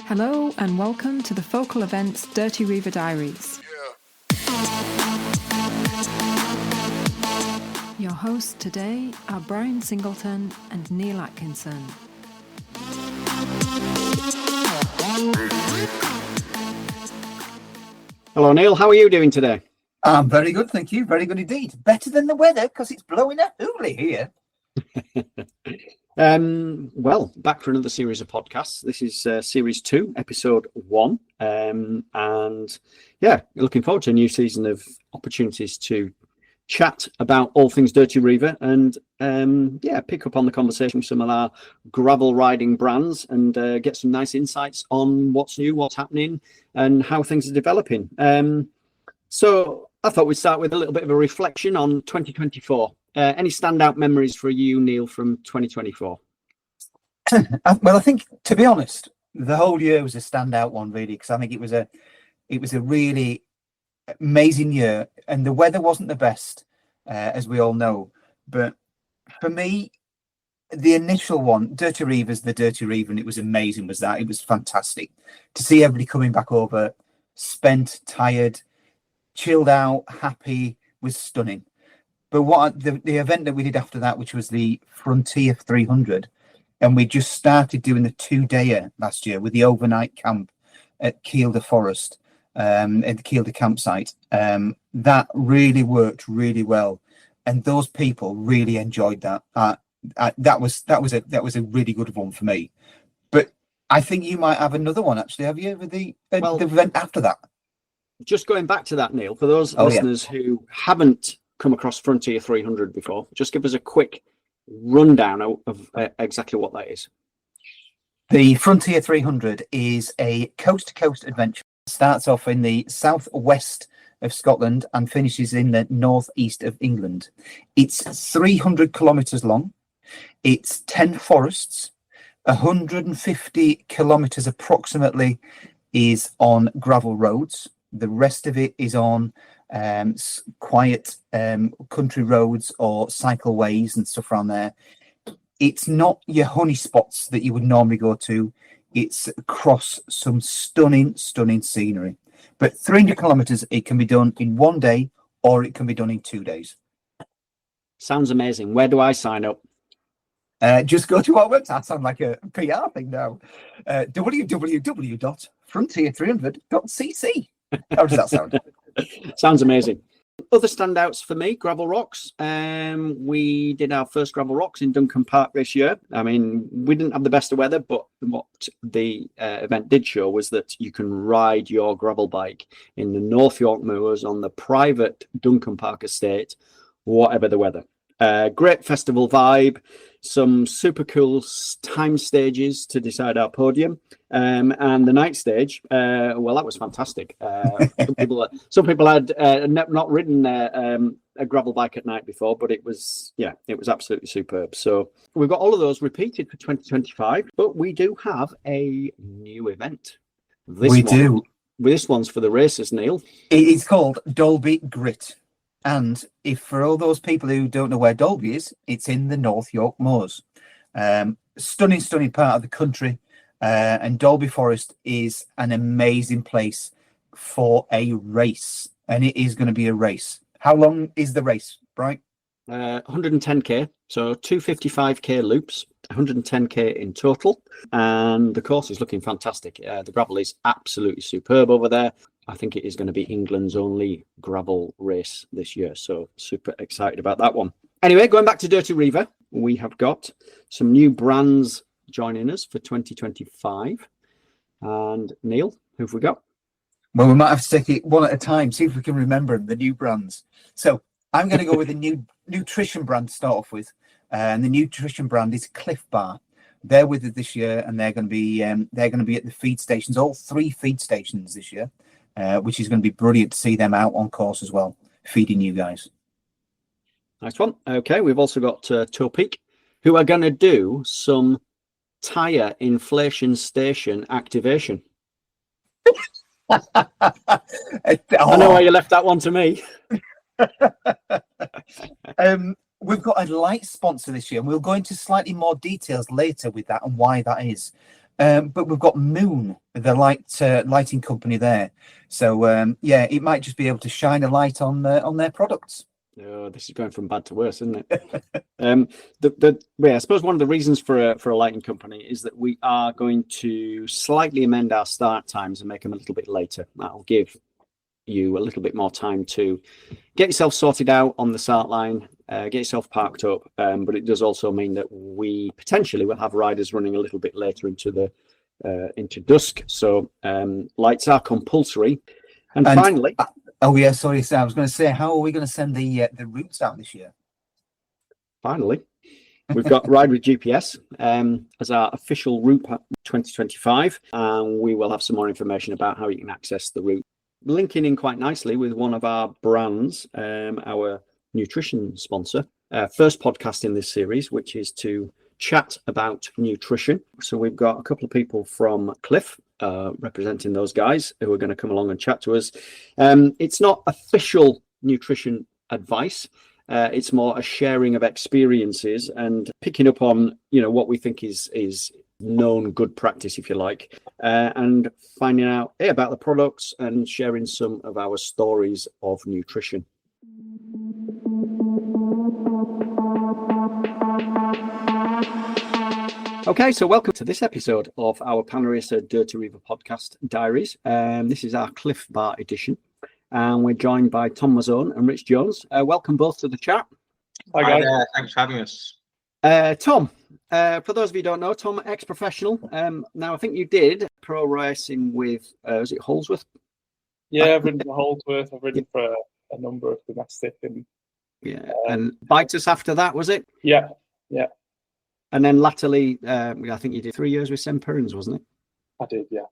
Hello and welcome to the Focal Events Dirty Reiver Diaries. Your hosts today are Brian Singleton and Neil Atkinson. Hello Neil, how are you doing today? I'm very good, thank you. Very good indeed. Better than the weather because it's blowing a hoolie here. Well, back for another series of podcasts. This is series 2, episode 1. And yeah, looking forward to a new season of opportunities to chat about all things Dirty Reiver and pick up on the conversation with some of our gravel riding brands and get some nice insights on what's new, what's happening and how things are developing. So I thought we'd start with a little bit of a reflection on 2024. Any standout memories for you, Neil, from 2024? Well, I think, to be honest, the whole year was a standout one, really, because I think it was a really amazing year, and the weather wasn't the best, as we all know. But for me, the initial one, Dirty Reiver's the Dirty Reiver, and it was amazing. It was fantastic to see everybody coming back over, spent, tired, chilled out, happy, was stunning. But what the event that we did after that, which was the Frontier 300, and we just started doing the 2-dayer last year with the overnight camp at Kielder Forest, at the Kielder campsite. That really worked really well, and those people really enjoyed that. That was a really good one for me. But I think you might have another one, actually. Have you, with the event after that? Just going back to that, Neil, for those listeners who haven't come across Frontier 300 before, just give us a quick rundown of exactly what that is. The Frontier 300 is a coast-to-coast adventure. It starts off in the southwest of Scotland and finishes in the northeast of England. It's 300 kilometres long. It's 10 forests. 150 kilometres approximately is on gravel roads. The rest of it is on quiet country roads or cycleways and stuff around there. It's not your honey spots that you would normally go to. It's across some stunning scenery. But 300 kilometers, it can be done in 1 day or it can be done in 2 days. Sounds amazing. Where do I sign up? Just go to our website. I sound like a PR thing now. www.frontier300.cc. How does that sound? Sounds amazing. Other standouts for me, gravel rocks. We did our first gravel rocks in Duncan Park this year. I mean, we didn't have the best of weather, but what the event did show was that you can ride your gravel bike in the North York Moors on the private Duncan Park estate, whatever the weather. Great festival vibe, some super cool time stages to decide our podium, and the night stage. Well, that was fantastic. Some people had not ridden a gravel bike at night before, but it was absolutely superb. So we've got all of those repeated for 2025, but we do have a new event. This one's for the racers, Neil. It's called Dalby Grit. And if for all those people who don't know where Dalby is, it's in the North York Moors. Stunning part of the country. And Dalby Forest is an amazing place for a race. And it is going to be a race. How long is the race, Brian? 110k, so 255k loops, 110k in total. And the course is looking fantastic. The gravel is absolutely superb over there. I think it is going to be England's only gravel race this year. So super excited about that one. Anyway, going back to Dirty Reiver, we have got some new brands joining us for 2025. And Neil, who have we got? Well, we might have to take it one at a time, see if we can remember the new brands. So I'm going to go with a new nutrition brand to start off with. And the nutrition brand is CLIF Bar. They're with us this year, and they're going to be at the feed stations, all 3 feed stations this year. Which is going to be brilliant to see them out on course as well, feeding you guys. Nice one. Okay, we've also got Topeak, who are going to do some tyre inflation station activation. I know why you left that one to me. We've got a light sponsor this year, and we'll go into slightly more details later with that and why that is. but we've got Moon, the lighting company there. So it might just be able to shine a light on their products. Oh, this is going from bad to worse, isn't it? I suppose one of the reasons for a lighting company is that we are going to slightly amend our start times and make them a little bit later. That'll give you a little bit more time to get yourself sorted out on the start line, get yourself parked up. But it does also mean that we potentially will have riders running a little bit later into dusk. So lights are compulsory. And finally. Oh yeah, sorry, Sam. I was going to say, how are we going to send the routes out this year? Finally, we've got Ride with GPS as our official route 2025, and we will have some more information about how you can access the route. Linking in quite nicely with one of our brands, our nutrition sponsor. First podcast in this series, which is to chat about nutrition. So we've got a couple of people from CLIF representing those guys who are going to come along and chat to us. It's not official nutrition advice. It's more a sharing of experiences and picking up on, what we think is known good practice, if you like, and finding out about the products and sharing some of our stories of nutrition. Okay, so welcome to this episode of our Panaracer Dirty Reiver podcast, Diaries. This is our CLIF Bar Edition, and we're joined by Tom Mazzone and Rich Jones. Welcome both to the chat. Hi guys. Thanks for having us. Tom, for those of you who don't know, Tom, ex-professional. Now, I think you did pro racing with, was it Holsworth? Yeah, I've ridden for Holsworth. I've ridden for a number of domestic and and Bitus after that, was it? Yeah. And then latterly, I think you did 3 years with St. Perrins, wasn't it? I did, yeah.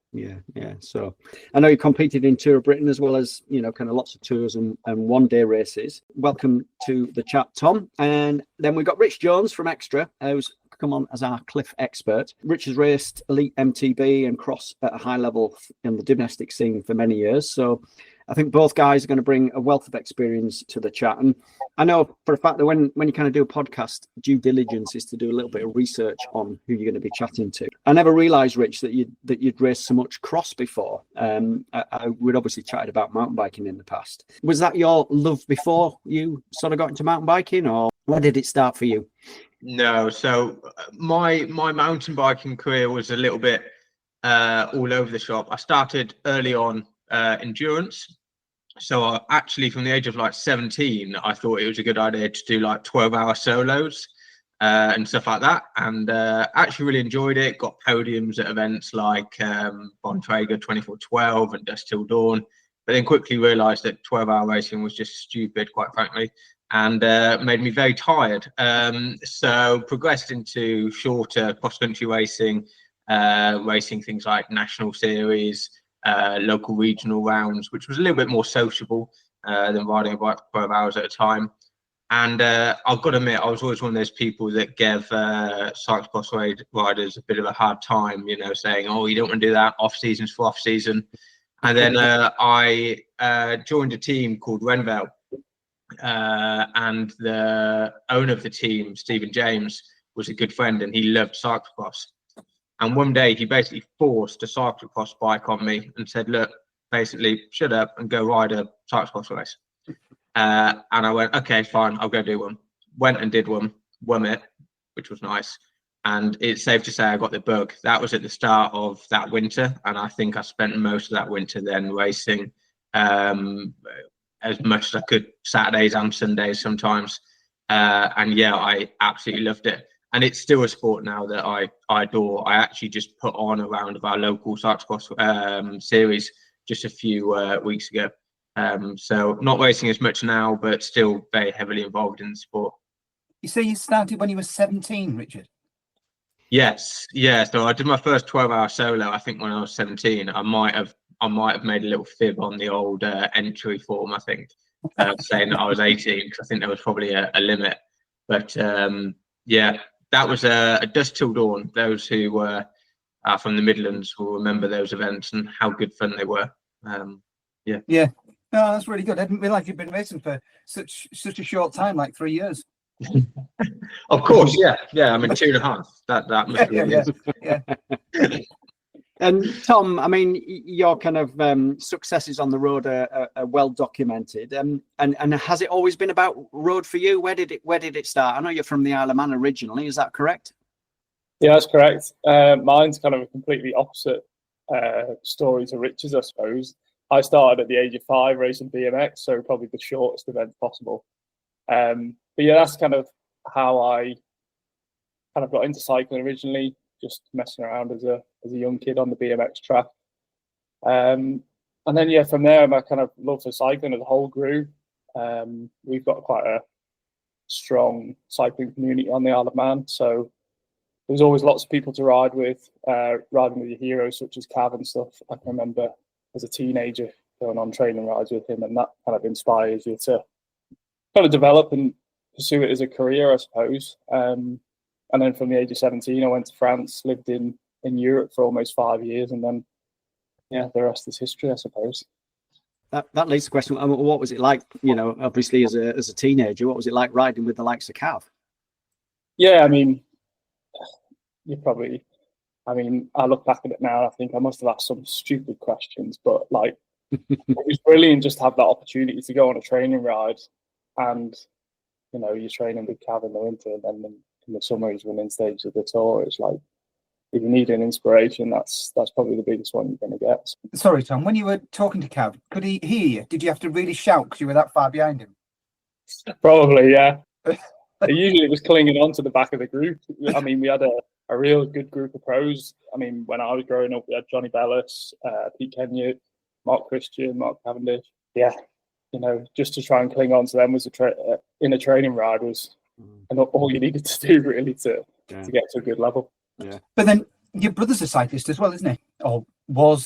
Yeah. So I know you competed in Tour of Britain as well as, kind of lots of tours and one-day races. Welcome to the chat, Tom. And then we've got Rich Jones from Extra, who's come on as our CLIF expert. Rich has raced elite MTB and cross at a high level in the domestic scene for many years. So I think both guys are going to bring a wealth of experience to the chat. And I know for a fact that when you kind of do a podcast, due diligence is to do a little bit of research on who you're going to be chatting to. I never realised, Rich, that you'd raced so much cross before. We'd obviously chatted about mountain biking in the past. Was that your love before you sort of got into mountain biking, or where did it start for you? No, so my mountain biking career was a little bit all over the shop. I started early on endurance. So actually from the age of like 17, I thought it was a good idea to do like 12-hour solos and stuff like that. And actually really enjoyed it. Got podiums at events like Bontrager 2412 and Dust Till Dawn. But then quickly realised that 12-hour racing was just stupid, quite frankly, and made me very tired. So progressed into shorter cross-country racing, racing things like national series, local regional rounds, which was a little bit more sociable than riding a bike for 12 hours at a time. And I've got to admit, I was always one of those people that gave cyclocross riders a bit of a hard time, saying, oh, you don't want to do that, off season's for off season. And then I joined a team called Reiver, and the owner of the team, Stephen James, was a good friend and he loved cyclocross. And one day he basically forced a cyclocross bike on me and said, look, basically shut up and go ride a cyclocross race. And I went, okay, fine, I'll go do one. Went and did one, won it, which was nice. And it's safe to say I got the bug. That was at the start of that winter. And I think I spent most of that winter then racing as much as I could, Saturdays and Sundays sometimes. And yeah, I absolutely loved it. And it's still a sport now that I adore. I actually just put on a round of our local cyclocross series just a few weeks ago. So not racing as much now, but still very heavily involved in the sport. You say you started when you were 17, Richard? Yes, yeah. So I did my first 12-hour solo, I think, when I was 17. I might have made a little fib on the old entry form, I think, saying that I was 18, because I think there was probably a limit. But yeah, that was a Dust Till Dawn. Those who are from the Midlands will remember those events and how good fun they were. Yeah. No, that's really good. I didn't realise you'd been racing for such a short time, like 3 years. Of course, yeah. I mean, 2.5. That must be yeah. And Tom, I mean, your kind of successes on the road are well documented. And has it always been about road for you? Where did it start? I know you're from the Isle of Man originally. Is that correct? Yeah, that's correct. Mine's kind of a completely opposite story to Rich's, I suppose. I started at the age of 5 racing BMX, so probably the shortest event possible. But yeah, that's kind of how I kind of got into cycling originally, just messing around as a young kid on the BMX track. And then, yeah, from there, my kind of love for cycling as a whole grew. We've got quite a strong cycling community on the Isle of Man, so there's always lots of people to ride with, riding with your heroes such as Cav and stuff. I can remember as a teenager going on training rides with him, and that kind of inspires you to kind of develop and pursue it as a career, I suppose. And then from the age of 17, I went to France, lived in Europe for almost 5 years, and then, yeah, the rest is history, I suppose. That leads to the question, what was it like, obviously as a teenager, what was it like riding with the likes of Cav? Yeah, I mean, I look back at it now, I think I must have asked some stupid questions, but like, it was brilliant just to have that opportunity to go on a training ride, and, you're training with Cav in the winter, and then in the summer he's winning stages of the tour. It's like, if you need an inspiration, that's probably the biggest one you're going to get. Sorry, Tom, when you were talking to Cav, could he hear you? Did you have to really shout because you were that far behind him? Probably, yeah. Usually it was clinging on to the back of the group. I mean, we had a real good group of pros. I mean, when I was growing up, we had Johnny Bellis, Pete Kenyard, Mark Christian, Mark Cavendish. Yeah, just to try and cling on to them was in a training ride was all you needed to do, really, to get to a good level. Yeah. But then your brother's a cyclist as well, isn't he? Or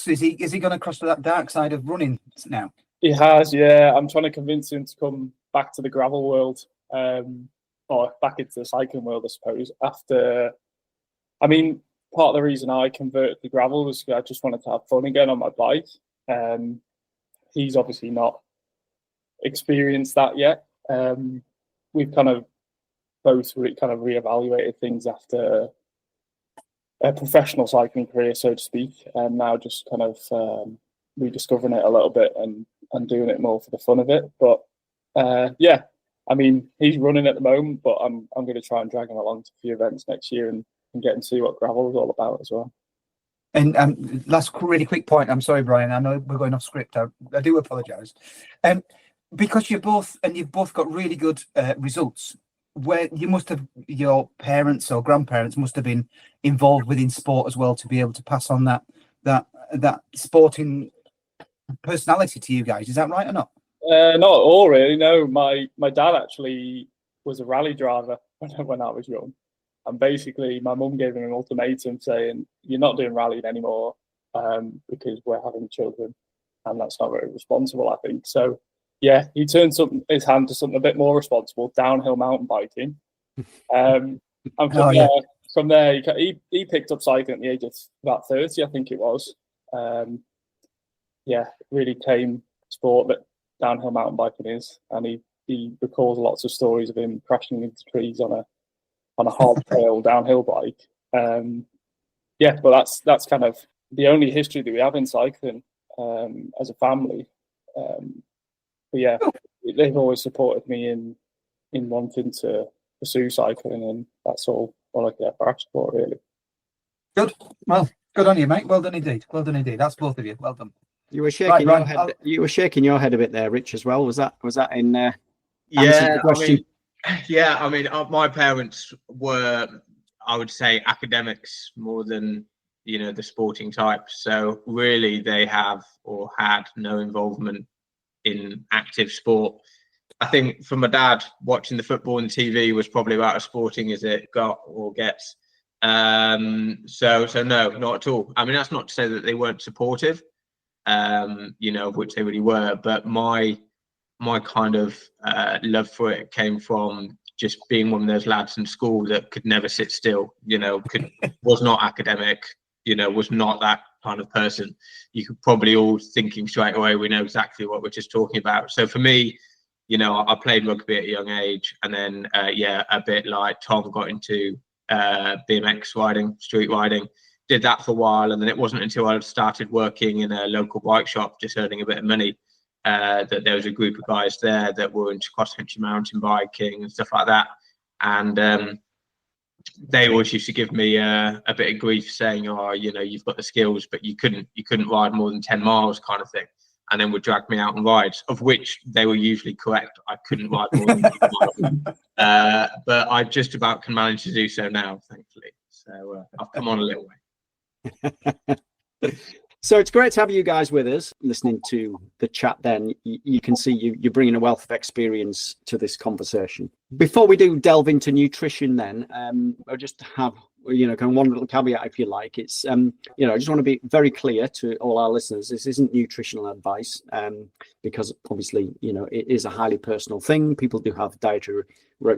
is he going to cross to that dark side of running now? He has, yeah. I'm trying to convince him to come back to the gravel world, or back into the cycling world, I suppose. Part of the reason I converted to gravel was I just wanted to have fun again on my bike. He's obviously not experienced that yet. We've kind of both reevaluated things after a professional cycling career, so to speak, and now just kind of rediscovering it a little bit and doing it more for the fun of it. But yeah, I mean, he's running at the moment, but I'm going to try and drag him along to a few events next year and get and see what gravel is all about as well. And last really quick point, I'm sorry, Brian, I know we're going off script. I do apologise. Because you've both got really good results, where you must have, your parents or grandparents must have been involved within sport as well to be able to pass on that sporting personality to you guys. Is that right or not? Not at all, really. No, my dad actually was a rally driver when I was young, and basically my mum gave him an ultimatum saying, "You're not doing rallying anymore because we're having children," and that's not very responsible, I think. So yeah, he turned his hand to something a bit more responsible, downhill mountain biking. And from there, he picked up cycling at the age of about 30, I think it was. Yeah, really tame sport that downhill mountain biking is, and he recalls lots of stories of him crashing into trees on a hard trail downhill bike. Yeah, but that's kind of the only history that we have in cycling as a family. But yeah, they've always supported me in wanting to pursue cycling, and that's all I could ever ask for, really. Good. Well, good on you, mate. Well done indeed. Well done indeed. That's both of you. Well done. You were shaking your head. You were shaking your head a bit there, Rich, as well. Was that in? Yeah, I mean, my parents were, I would say, academics more than the sporting type. So really, they have or had no involvement in active sport. I think for my dad, watching the football on TV was probably about as sporting as it got or gets. So no, not at all. I mean, that's not to say that they weren't supportive, of which they really were, but my kind of love for it came from just being one of those lads in school that could never sit still, was not academic, was not that kind of person. You could probably all thinking straight away, we know exactly what we're just talking about. So for me, I played rugby at a young age, and then, a bit like Tom, got into BMX riding, street riding, did that for a while, and then it wasn't until I started working in a local bike shop, just earning a bit of money, that there was a group of guys there that were into cross-country mountain biking and stuff like that. And they always used to give me a bit of grief, saying, "Oh, you know, you've got the skills, but you couldn't ride more than 10 miles," kind of thing. And then would drag me out on rides, of which they were usually correct. I couldn't ride more than 10 miles, but I just about can manage to do so now, thankfully. So I've come on a little way. So it's great to have you guys with us. Listening to the chat, then you can see you're bringing a wealth of experience to this conversation. Before we do delve into nutrition, then I'll just have kind of one little caveat, if you like. It's I just want to be very clear to all our listeners. This isn't nutritional advice, because obviously it is a highly personal thing. People do have dietary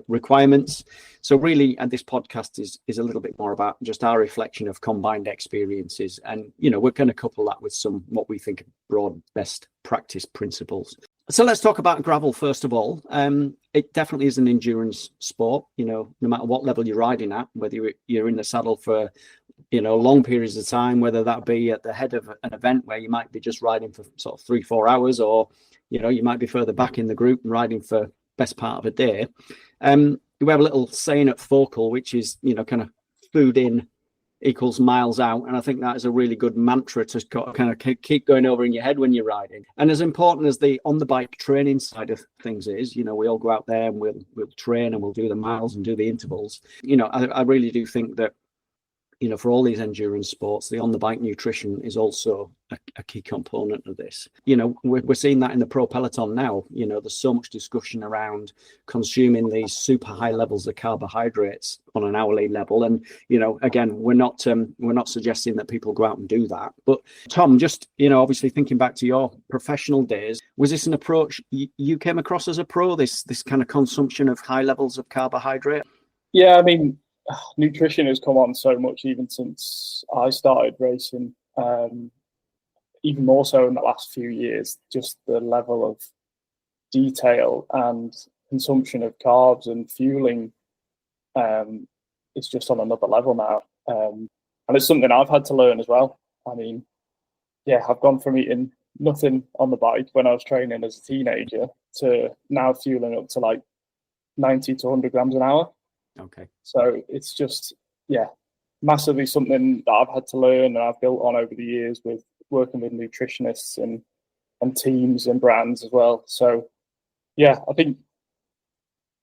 requirements. So really, and this podcast is a little bit more about just our reflection of combined experiences, and we're going to couple that with some what we think are broad best practice principles. So let's talk about gravel first of all. It definitely is an endurance sport. No matter what level you're riding at, whether you're in the saddle for long periods of time, whether that be at the head of an event where you might be just riding for sort of 3-4 hours, or you might be further back in the group and riding for best part of a day. We have a little saying at Focal, which is kind of food in equals miles out, and I think that is a really good mantra to kind of keep going over in your head when you're riding. And as important as the on the bike training side of things is, we all go out there and we'll train and we'll do the miles and do the intervals. I really do think that for all these endurance sports, the on-the-bike nutrition is also a key component of this. We're seeing that in the pro peloton now. There's so much discussion around consuming these super high levels of carbohydrates on an hourly level. And, again, we're not suggesting that people go out and do that. But Tom, just, obviously thinking back to your professional days, was this an approach you came across as a pro, this kind of consumption of high levels of carbohydrate? Yeah, I mean, nutrition has come on so much even since I started racing, even more so in the last few years. Just the level of detail and consumption of carbs and fueling is just on another level now, and it's something I've had to learn as well. I mean, I've gone from eating nothing on the bike when I was training as a teenager to now fueling up to like 90 to 100 grams an hour. Okay. So it's just, massively something that I've had to learn and I've built on over the years with working with nutritionists and teams and brands as well. So, I think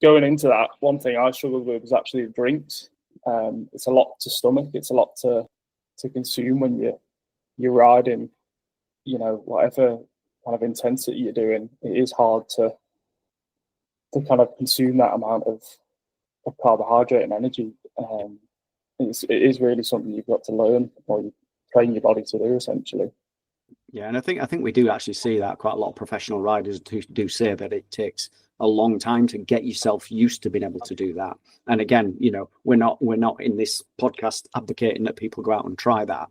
going into that, one thing I struggled with was actually the drinks. It's a lot to stomach. It's a lot to consume when you're riding, whatever kind of intensity you're doing. It is hard to kind of consume that amount of carbohydrate and energy. It is really something you've got to learn, or you train your body to do, essentially. Yeah, and I think we do actually see that quite a lot of professional riders do say that it takes a long time to get yourself used to being able to do that. And again, we're not in this podcast advocating that people go out and try that.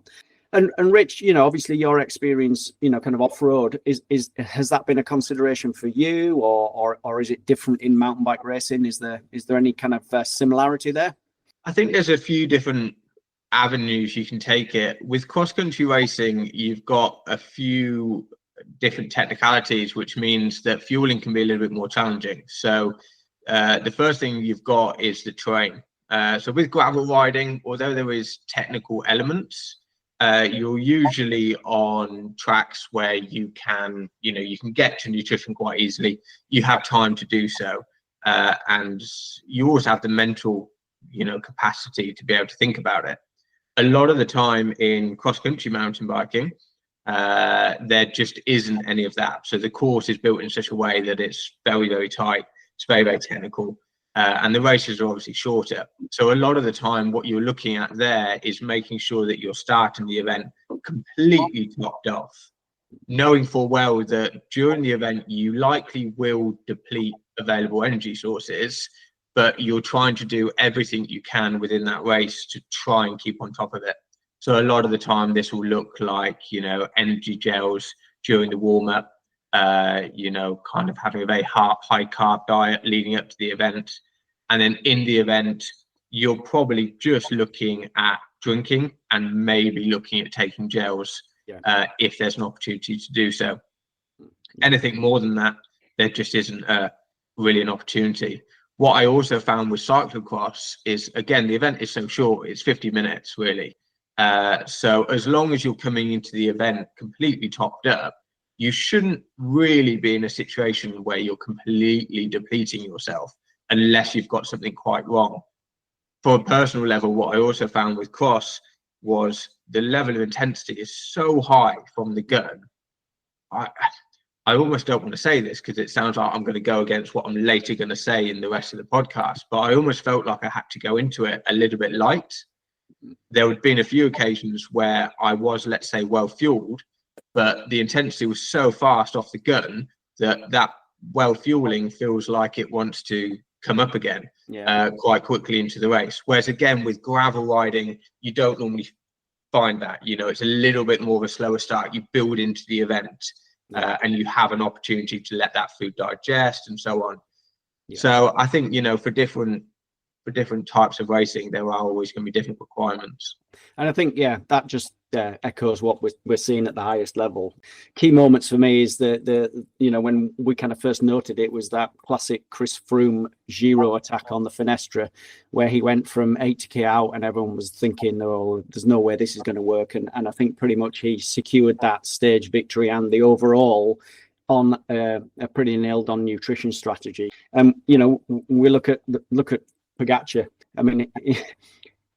And Rich, obviously your experience, kind of off-road, has that been a consideration for you, or is it different in mountain bike racing? Is there any kind of similarity there? I think there's a few different avenues you can take it. With cross-country racing, you've got a few different technicalities, which means that fueling can be a little bit more challenging. So the first thing you've got is the terrain. So with gravel riding, although there is technical elements, you're usually on tracks where you can get to nutrition quite easily. You have time to do so, and you also have the mental, capacity to be able to think about it. A lot of the time in cross-country mountain biking, there just isn't any of that. So the course is built in such a way that it's very, very tight. It's very, very technical. And the races are obviously shorter. So a lot of the time, what you're looking at there is making sure that you're starting the event completely topped off, knowing full well that during the event, you likely will deplete available energy sources, but you're trying to do everything you can within that race to try and keep on top of it. So a lot of the time, this will look like, energy gels during the warm-up, kind of having a very high carb diet leading up to the event. And then in the event, you're probably just looking at drinking and maybe looking at taking gels if there's an opportunity to do so. Anything more than that, there just isn't really an opportunity. What I also found with cyclocross is, again, the event is so short, it's 50 minutes really. So as long as you're coming into the event completely topped up, you shouldn't really be in a situation where you're completely depleting yourself unless you've got something quite wrong. For a personal level, what I also found with cross was the level of intensity is so high from the gun. I almost don't want to say this because it sounds like I'm going to go against what I'm later going to say in the rest of the podcast, but I almost felt like I had to go into it a little bit light. There had been a few occasions where I was, let's say, well fueled, but the intensity was so fast off the gun that well fueling feels like it wants to come up again quite quickly into the race. Whereas again, with gravel riding, you don't normally find that. It's a little bit more of a slower start. You build into the event. And you have an opportunity to let that food digest and so on. So I think, for different types of racing, there are always going to be different requirements. And I think, that just echoes what we're seeing at the highest level. Key moments for me is when we kind of first noted it was that classic Chris Froome Giro attack on the Finestra, where he went from 80k out and everyone was thinking, oh, there's no way this is going to work. And I think pretty much he secured that stage victory and the overall on a pretty nailed on nutrition strategy. We look at Pogacar. I mean,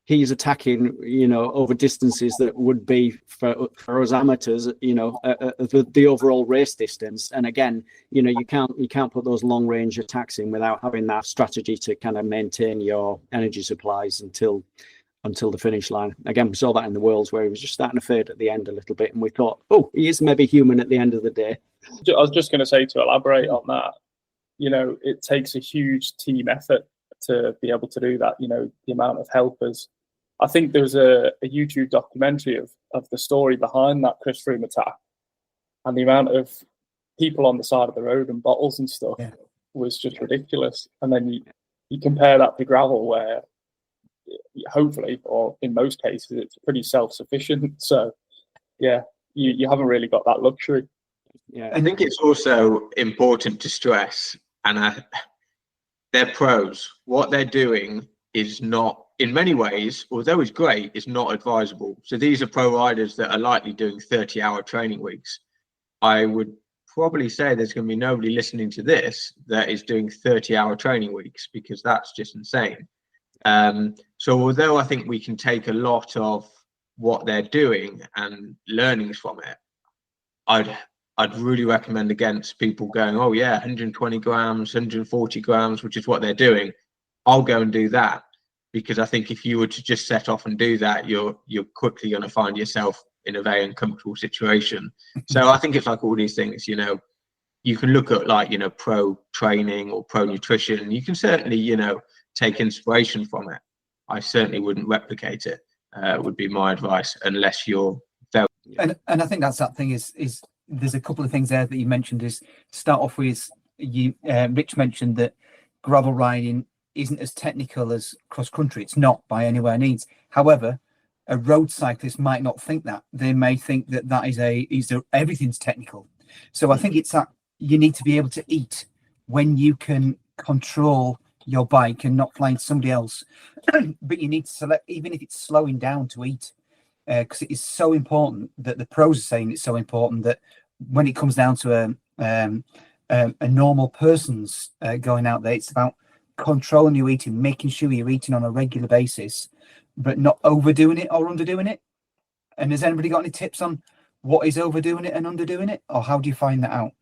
he's attacking, over distances that would be for us amateurs, the overall race distance. And again, you can't put those long range attacks in without having that strategy to kind of maintain your energy supplies until the finish line. Again, we saw that in the Worlds where he was just starting to fade at the end a little bit, and we thought, oh, he is maybe human at the end of the day. I was just going to say, to elaborate on that, it takes a huge team effort to be able to do that. The amount of helpers. I think there was a YouTube documentary of the story behind that Chris Froome attack, and the amount of people on the side of the road and bottles and stuff was just ridiculous. And then you compare that to gravel, where hopefully, or in most cases, it's pretty self-sufficient. So you haven't really got that luxury. I think it's also important to stress, and they're pros. What they're doing is not, in many ways, although it's great, it's not advisable. So these are pro riders that are likely doing 30-hour training weeks. I would probably say there's going to be nobody listening to this that is doing 30-hour training weeks, because that's just insane. So although I think we can take a lot of what they're doing and learnings from it, I'd really recommend against people going, oh yeah, 120 grams, 140 grams, which is what they're doing. I'll go and do that, because I think if you were to just set off and do that, you're quickly going to find yourself in a very uncomfortable situation. So I think it's like all these things, you can look at pro training or pro nutrition. You can certainly, take inspiration from it. I certainly wouldn't replicate it, would be my advice, unless you're very... And I think that's that thing is there's a couple of things there that you mentioned. Is start off with, Rich mentioned that gravel riding isn't as technical as cross country. It's not by anywhere needs. However, a road cyclist might not think that. They may think that is everything's technical. So I think it's that you need to be able to eat when you can control your bike and not flying somebody else. But you need to select, even if it's slowing down, to eat, because it is so important. That the pros are saying it's so important that when it comes down to a normal person's going out there, it's about controlling your eating, making sure you're eating on a regular basis, but not overdoing it or underdoing it. And has anybody got any tips on what is overdoing it and underdoing it, or how do you find that out?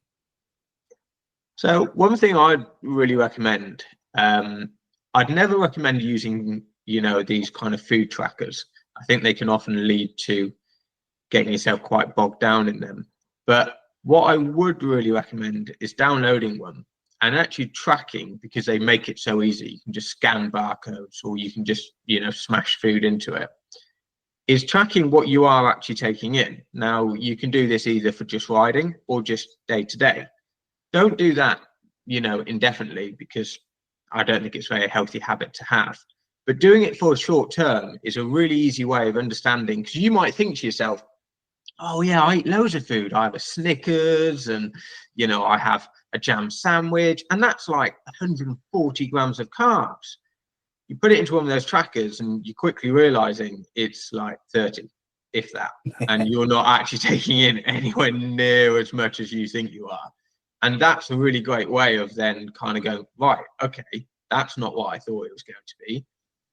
So one thing I'd really recommend, I'd never recommend using, these kind of food trackers. I think they can often lead to getting yourself quite bogged down in them. But what I would really recommend is downloading one and actually tracking, because they make it so easy. You can just scan barcodes, or you can just, smash food into it. Is tracking what you are actually taking in. Now, you can do this either for just riding or just day to day. Don't do that, indefinitely, because I don't think it's a very healthy habit to have. But doing it for a short term is a really easy way of understanding, because you might think to yourself, oh yeah, I eat loads of food. I have a Snickers and, you know, I have a jam sandwich, and that's like 140 grams of carbs. You put it into one of those trackers and you're quickly realizing it's like 30, if that, and you're not actually taking in anywhere near as much as you think you are. And that's a really great way of then kind of going, right, okay, that's not what I thought it was going to be.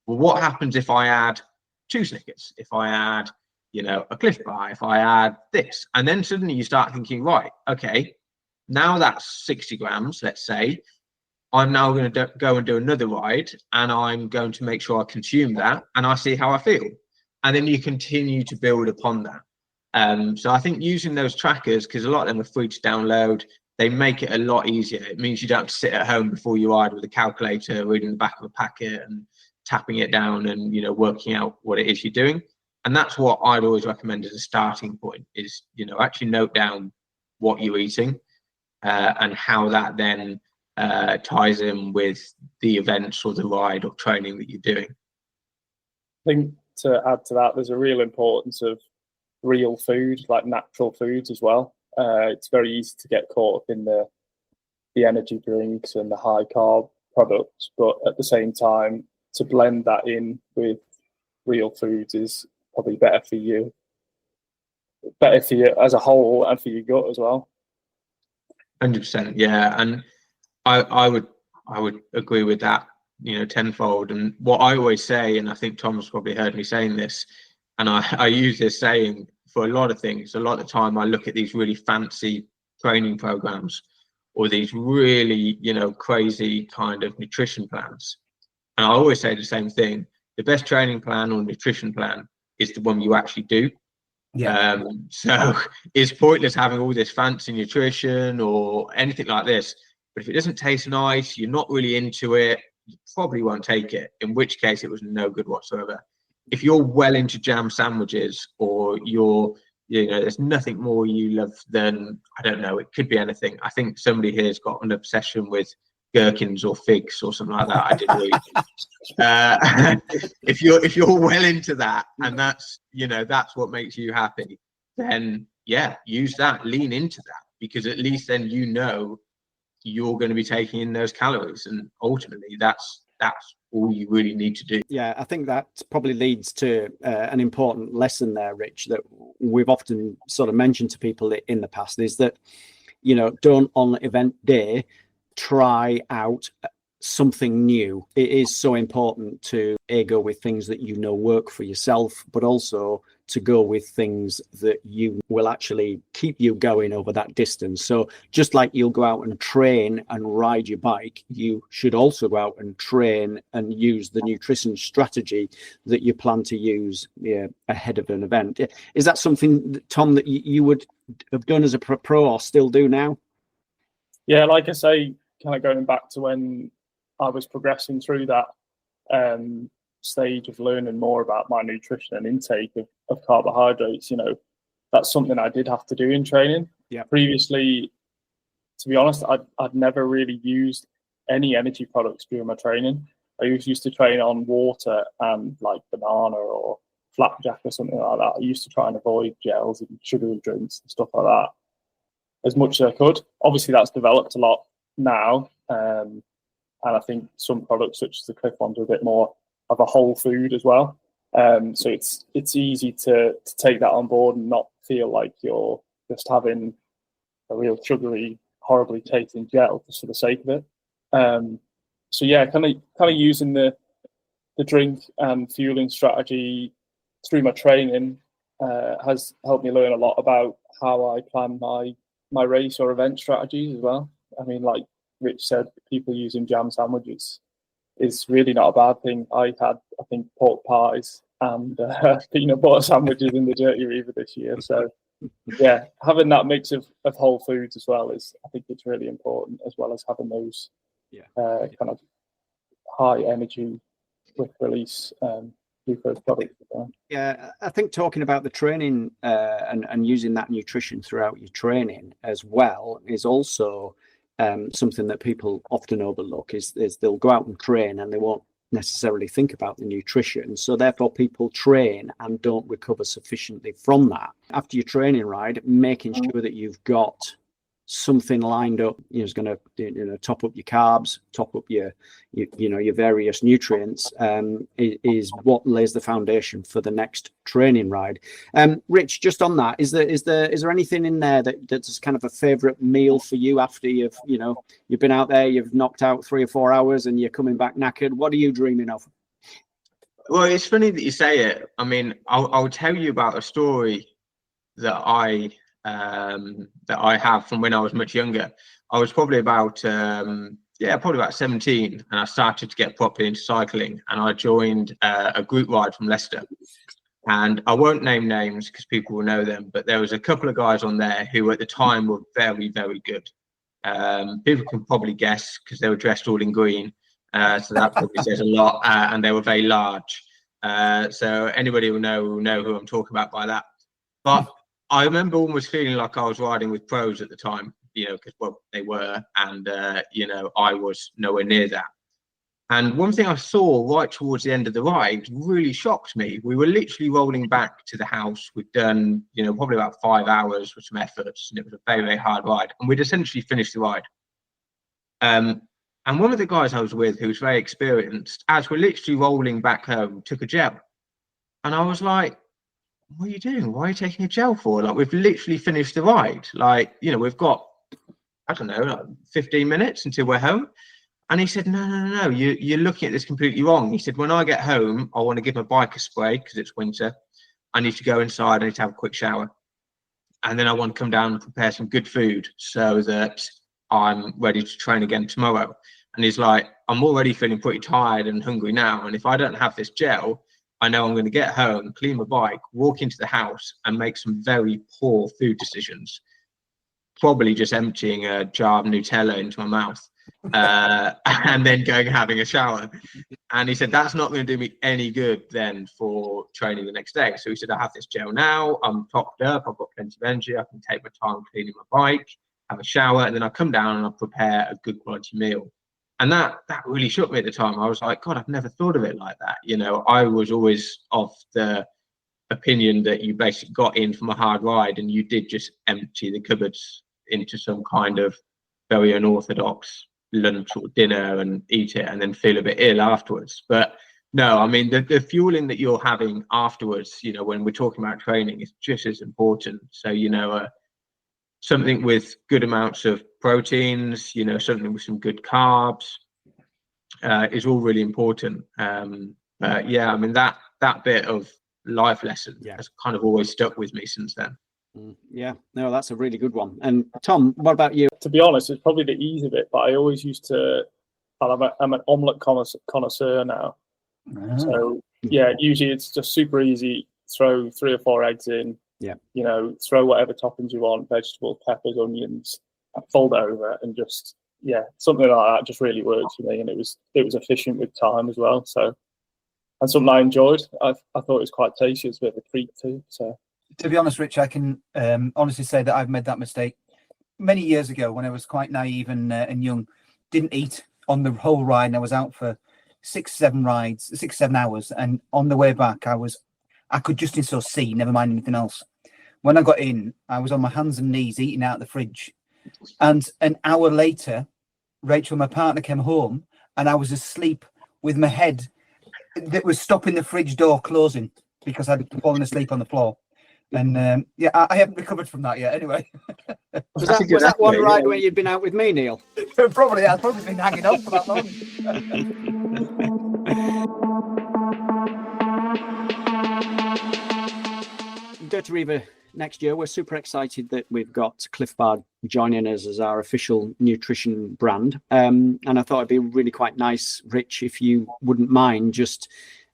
Well, what happens if I add 2 Snickers? If I add, you know, a CLIF Bar, if I add this? And then suddenly you start thinking, right, okay, now that's 60 grams, let's say. I'm now going to go and do another ride, and I'm going to make sure I consume that, and I see how I feel. And then you continue to build upon that. So I think using those trackers, because a lot of them are free to download, they make it a lot easier. It means you don't have to sit at home before you ride with a calculator, reading the back of a packet and tapping it down and, you know, working out what it is you're doing. And that's what I'd always recommend as a starting point is, you know, actually note down what you're eating and how that then ties in with the events or the ride or training that you're doing. I think to add to that, there's a real importance of real food, like natural foods as well. It's very easy to get caught up in the energy drinks and the high carb products, but at the same time, to blend that in with real foods is probably better for you as a whole and for your gut as well. 100%, yeah, and I would agree with that, you know, tenfold. And what I always say, and I think Tom's probably heard me saying this, and I use this saying for a lot of things. A lot of the time I look at these really fancy training programs or these really, you know, crazy kind of nutrition plans. And I always say the same thing. The best training plan or nutrition plan is the one you actually do. Yeah. So it's pointless having all this fancy nutrition or anything like this. But if it doesn't taste nice, you're not really into it, you probably won't take it, in which case it was no good whatsoever. If you're well into jam sandwiches or you're, you know, there's nothing more you love than, I don't know, it could be anything. I think somebody here's got an obsession with gherkins or figs or something like that. I didn't read. If you're well into that and that's, you know, that's what makes you happy, then yeah, use that, lean into that, because at least then you know you're going to be taking in those calories, and ultimately that's all you really need to do. Yeah, I think that probably leads to an important lesson there, Rich, that we've often sort of mentioned to people in the past, is that, you know, don't on event day try out something new. It is so important to go with things that you know work for yourself, but also to go with things that you will actually keep you going over that distance. So just like you'll go out and train and ride your bike, you should also go out and train and use the nutrition strategy that you plan to use ahead of an event. Is that something, Tom, that you would have done as a pro or still do now? Yeah, like I say, kind of going back to when I was progressing through that stage of learning more about my nutrition and intake of carbohydrates, you know, that's something I did have to do in training. Yeah. Previously, to be honest, I'd never really used any energy products during my training. I used to train on water and like banana or flapjack or something like that. I used to try and avoid gels and sugary drinks and stuff like that as much as I could. Obviously, that's developed a lot now. And I think some products such as the CLIF ones are a bit more of a whole food as well. So it's easy to take that on board and not feel like you're just having a real sugary, horribly tasting gel just for the sake of it. So yeah, kind of using the drink and fueling strategy through my training has helped me learn a lot about how I plan my race or event strategies as well. I mean, like Rich said, people using jam sandwiches is really not a bad thing. I had, I think, pork pies and peanut butter sandwiches in the Dirty Reiver this year. So yeah, having that mix of whole foods as well I think it's really important, as well as having those kind of high energy, quick release glucose products. Yeah, I think talking about the training and using that nutrition throughout your training as well is also something that people often overlook. Is they'll go out and train and they won't necessarily think about the nutrition. So therefore people train and don't recover sufficiently from that. After your training ride, making sure that you've got something lined up, is going to top up your carbs, top up your various nutrients, is what lays the foundation for the next training ride. Rich, just on that, is there anything in there that's kind of a favorite meal for you after you've been out there, you've knocked out 3 or 4 hours and you're coming back knackered? What are you dreaming of? Well, it's funny that you say it. I mean, I'll tell you about a story that I have from when I was much younger. I was probably about 17, and I started to get properly into cycling, and I joined a group ride from Leicester. And I won't name names because people will know them, but there was a couple of guys on there who at the time were very, very good. People can probably guess because they were dressed all in green, so that probably says a lot, and they were very large. So anybody will know who I'm talking about by that. But I remember almost feeling like I was riding with pros at the time, because, well, they were, and, I was nowhere near that. And one thing I saw right towards the end of the ride really shocked me. We were literally rolling back to the house. We'd done, probably about 5 hours with some efforts, and it was a very, very hard ride. And we'd essentially finished the ride. And one of the guys I was with, who was very experienced, as we're literally rolling back home, took a gel. And I was like, what are you doing? Why are you taking a gel for? Like, we've literally finished the ride. Like, we've got, I don't know, like 15 minutes until we're home. And he said, no, you're looking at this completely wrong. He said, when I get home, I want to give my bike a spray because it's winter. I need to go inside. I need to have a quick shower. And then I want to come down and prepare some good food so that I'm ready to train again tomorrow. And he's like, I'm already feeling pretty tired and hungry now. And if I don't have this gel, I know I'm going to get home, clean my bike, walk into the house and make some very poor food decisions. Probably just emptying a jar of Nutella into my mouth and then going and having a shower. And he said, that's not going to do me any good then for training the next day. So he said, I have this gel now. I'm topped up. I've got plenty of energy. I can take my time cleaning my bike, have a shower, and then I come down and I prepare a good quality meal. And that really shook me at the time. I was like, God, I've never thought of it like that. I was always of the opinion that you basically got in from a hard ride and you did just empty the cupboards into some kind of very unorthodox lunch or dinner and eat it and then feel a bit ill afterwards. But no, I mean, the fueling that you're having afterwards, when we're talking about training, is just as important. So, something with good amounts of proteins, something with some good carbs is all really important. Yeah, I mean, that bit of life lesson has kind of always stuck with me since then. Yeah, no, that's a really good one. And Tom, what about you? To be honest, it's probably the ease of it, but I always used to, I'm an omelette connoisseur now. Oh. So yeah, usually it's just super easy. Throw 3 or 4 eggs in. Yeah. Throw whatever toppings you want, vegetables, peppers, onions, fold it over, and just something like that just really works for me. And it was efficient with time as well. So, and something I enjoyed. I thought it was quite tasty. It's a bit of a treat too. So, to be honest, Rich, I can honestly say that I've made that mistake many years ago when I was quite naive and young. Didn't eat on the whole ride, and I was out for 6-7 hours, and on the way back I could just see, never mind anything else. When I got in, I was on my hands and knees eating out of the fridge. And an hour later, Rachel, my partner, came home and I was asleep with my head that was stopping the fridge door closing because I'd fallen asleep on the floor. And I haven't recovered from that yet anyway. Was that one ride where you'd been out with me, Neil? Probably. I've probably been hanging on for that long. Dirty Reiver next year, we're super excited that we've got CLIF Bar joining us as our official nutrition brand. And I thought it'd be really quite nice, Rich, if you wouldn't mind just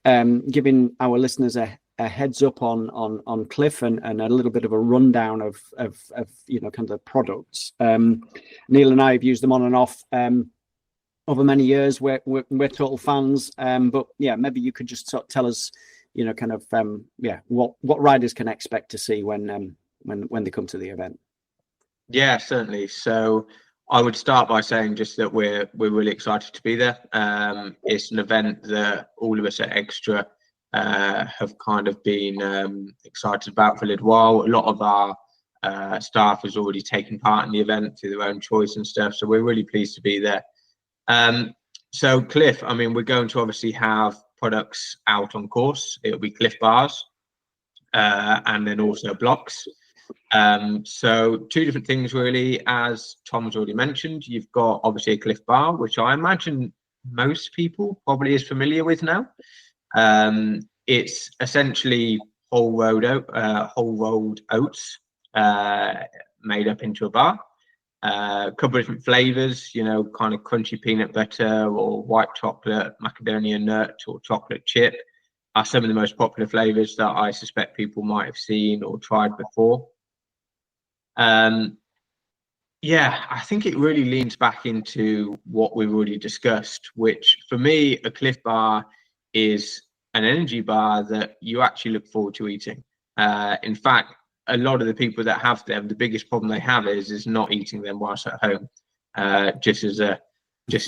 giving our listeners a heads up on CLIF and a little bit of a rundown of kind of products. Neil and I have used them on and off over many years. We're total fans. But yeah, maybe you could just sort of tell us, what riders can expect to see when they come to the event. Yeah, certainly. So I would start by saying just that we're really excited to be there. It's an event that all of us at Extra have kind of been excited about for a little while. A lot of our staff has already taken part in the event through their own choice and stuff, so we're really pleased to be there. So CLIF, I mean, we're going to obviously have products out on course. It'll be CLIF bars and then also blocks. So two different things really. As Tom has already mentioned, you've got obviously a CLIF bar, which I imagine most people probably is familiar with now. It's essentially whole rolled oats made up into a bar. A couple of different flavors, you know, kind of crunchy peanut butter or white chocolate, macadamia nut or chocolate chip are some of the most popular flavors that I suspect people might have seen or tried before. Yeah, I think it really leans back into what we've already discussed, which for me, a CLIF bar is an energy bar that you actually look forward to eating. In fact, a lot of the people that have them, the biggest problem they have is not eating them whilst at home, just as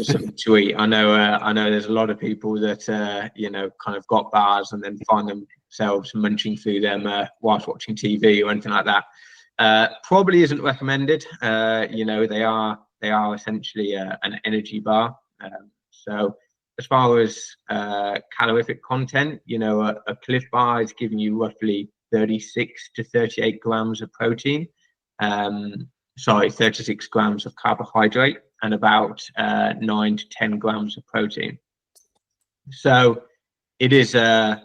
something to eat. I know there's a lot of people that you know, kind of got bars and then find themselves munching through them whilst watching TV or anything like that. Probably isn't recommended. You know, they are essentially an energy bar. So as far as calorific content, you know, a CLIF bar is giving you roughly 36 to 38 grams of protein. 36 grams of carbohydrate and about 9 to 10 grams of protein. So it is a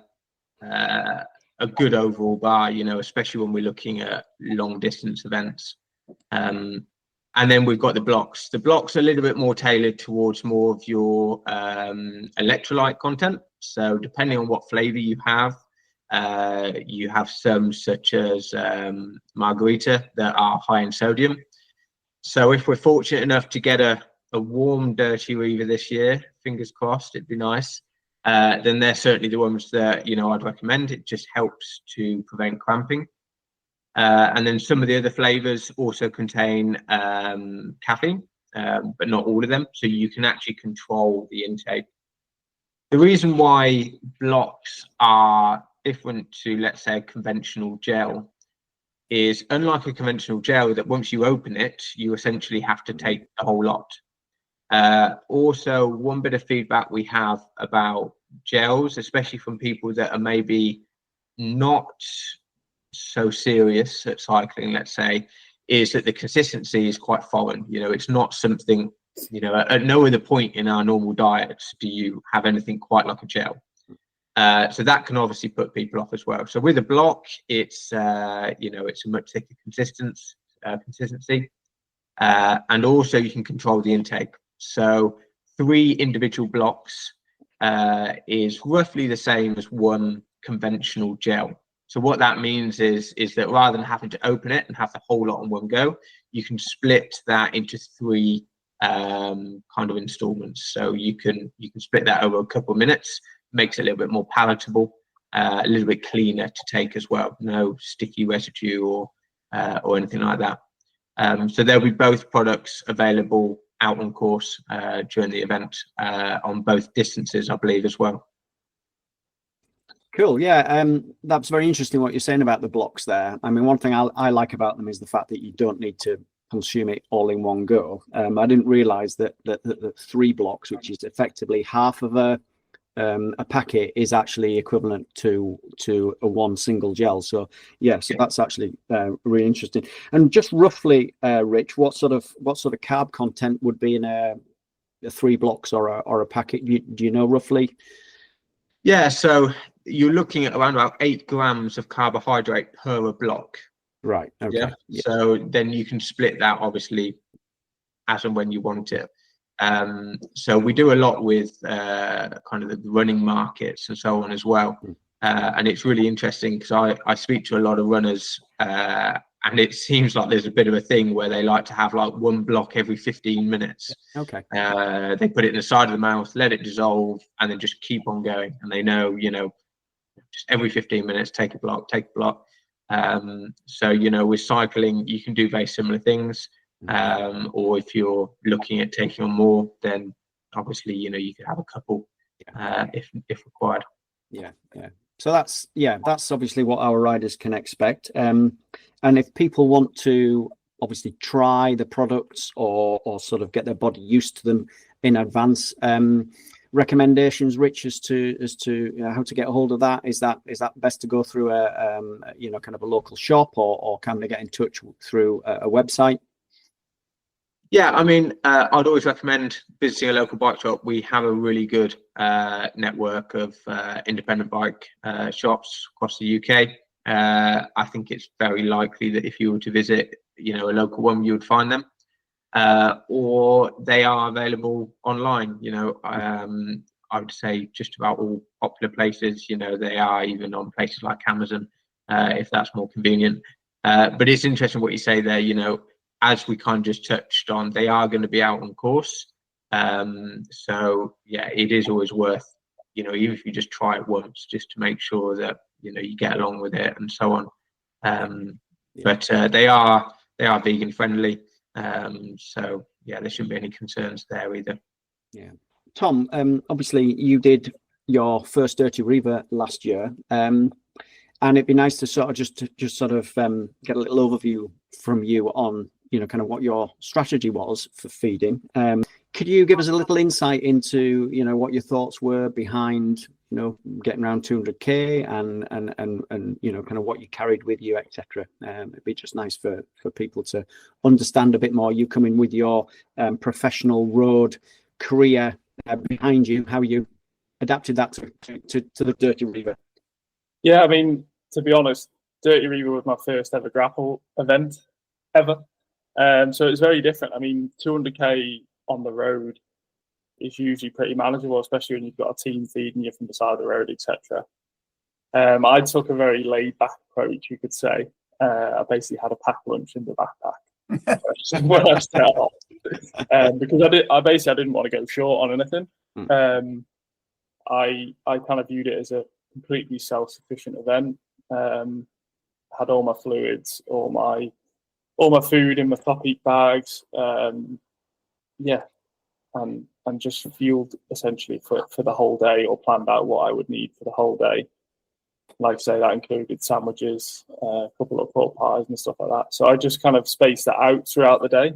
good overall bar, you know, especially when we're looking at long distance events. And then we've got the blocks. The blocks are a little bit more tailored towards more of your electrolyte content. So depending on what flavor you have some such as margarita that are high in sodium. So if we're fortunate enough to get a warm dirty Reiver this year, fingers crossed, it'd be nice. Then they're certainly the ones that, you know, I'd recommend. It just helps to prevent cramping. And then some of the other flavors also contain caffeine, but not all of them. So you can actually control the intake. The reason why blocks are different to, let's say, a conventional gel is, unlike a conventional gel that once you open it, you essentially have to take the whole lot. Also, one bit of feedback we have about gels, especially from people that are maybe not so serious at cycling, let's say, is that the consistency is quite foreign. You know, it's not something, you know, at no other point in our normal diets do you have anything quite like a gel. So that can obviously put people off as well. So with a block, it's you know, it's a much thicker consistency, and also you can control the intake. So 3 individual blocks is roughly the same as one conventional gel. So what that means is that rather than having to open it and have the whole lot on one go, you can split that into 3 kind of installments. So you can split that over a couple of minutes. Makes it a little bit more palatable, a little bit cleaner to take as well. No sticky residue or anything like that. So there'll be both products available out on course during the event on both distances, I believe, as well. Cool. Yeah, that's very interesting what you're saying about the blocks there. I mean, one thing I like about them is the fact that you don't need to consume it all in one go. I didn't realize that 3 blocks, which is effectively half of a packet, is actually equivalent to a one single gel. So yeah, so that's actually really interesting. And just roughly, Rich, what sort of carb content would be in a 3 blocks or a packet? Do you know roughly? Yeah, so you're looking at around about 8 grams of carbohydrate per block. Right. Okay. Yeah. So then you can split that obviously as and when you want it. So we do a lot with kind of the running markets and so on as well. And it's really interesting because I speak to a lot of runners and it seems like there's a bit of a thing where they like to have like 1 block every 15 minutes. Okay. They put it in the side of the mouth, let it dissolve, and then just keep on going. And they know, you know, just every 15 minutes, take a block. So, you know, with cycling, you can do very similar things. or if you're looking at taking on more, then obviously, you know, you could have a couple if required. Yeah. So that's obviously what our riders can expect. And if people want to obviously try the products or sort of get their body used to them in advance, recommendations, Rich, as to how to get a hold of that? Is that best to go through a kind of a local shop, or can they get in touch through a website? Yeah, I mean, I'd always recommend visiting a local bike shop. We have a really good network of independent bike shops across the UK. I think it's very likely that if you were to visit, you know, a local one, you would find them, or they are available online. You know, I would say just about all popular places. You know, they are even on places like Amazon, if that's more convenient. But it's interesting what you say there. You know, as we kind of just touched on, they are going to be out on course. So yeah, it is always worth, you know, even if you just try it once, just to make sure that, you know, you get along with it and so on. But they are vegan friendly. So yeah, there shouldn't be any concerns there either. Yeah. Tom, obviously you did your first Dirty Reiver last year. And it'd be nice to sort of just get a little overview from you on, you know, kind of what your strategy was for feeding. Could you give us a little insight into, you know, what your thoughts were behind, you know, getting around 200k and you know, kind of what you carried with you, etc. It'd be just nice for people to understand a bit more. You coming with your professional road career behind you, how you adapted that to the Dirty Reiver. Yeah, I mean, to be honest, Dirty Reiver was my first ever grapple event ever. So it's very different. I mean, 200k on the road is usually pretty manageable, especially when you've got a team feeding you from the side of the road, etc. I took a very laid-back approach, you could say. I basically had a packed lunch in the backpack when I set off, because I didn't want to go short on anything. I kind of viewed it as a completely self-sufficient event. Had all my fluids, all my food in my top eat bags. And just fueled essentially for the whole day, or planned out what I would need for the whole day. Like I say, that included sandwiches, a couple of pork pies and stuff like that. So I just kind of spaced that out throughout the day.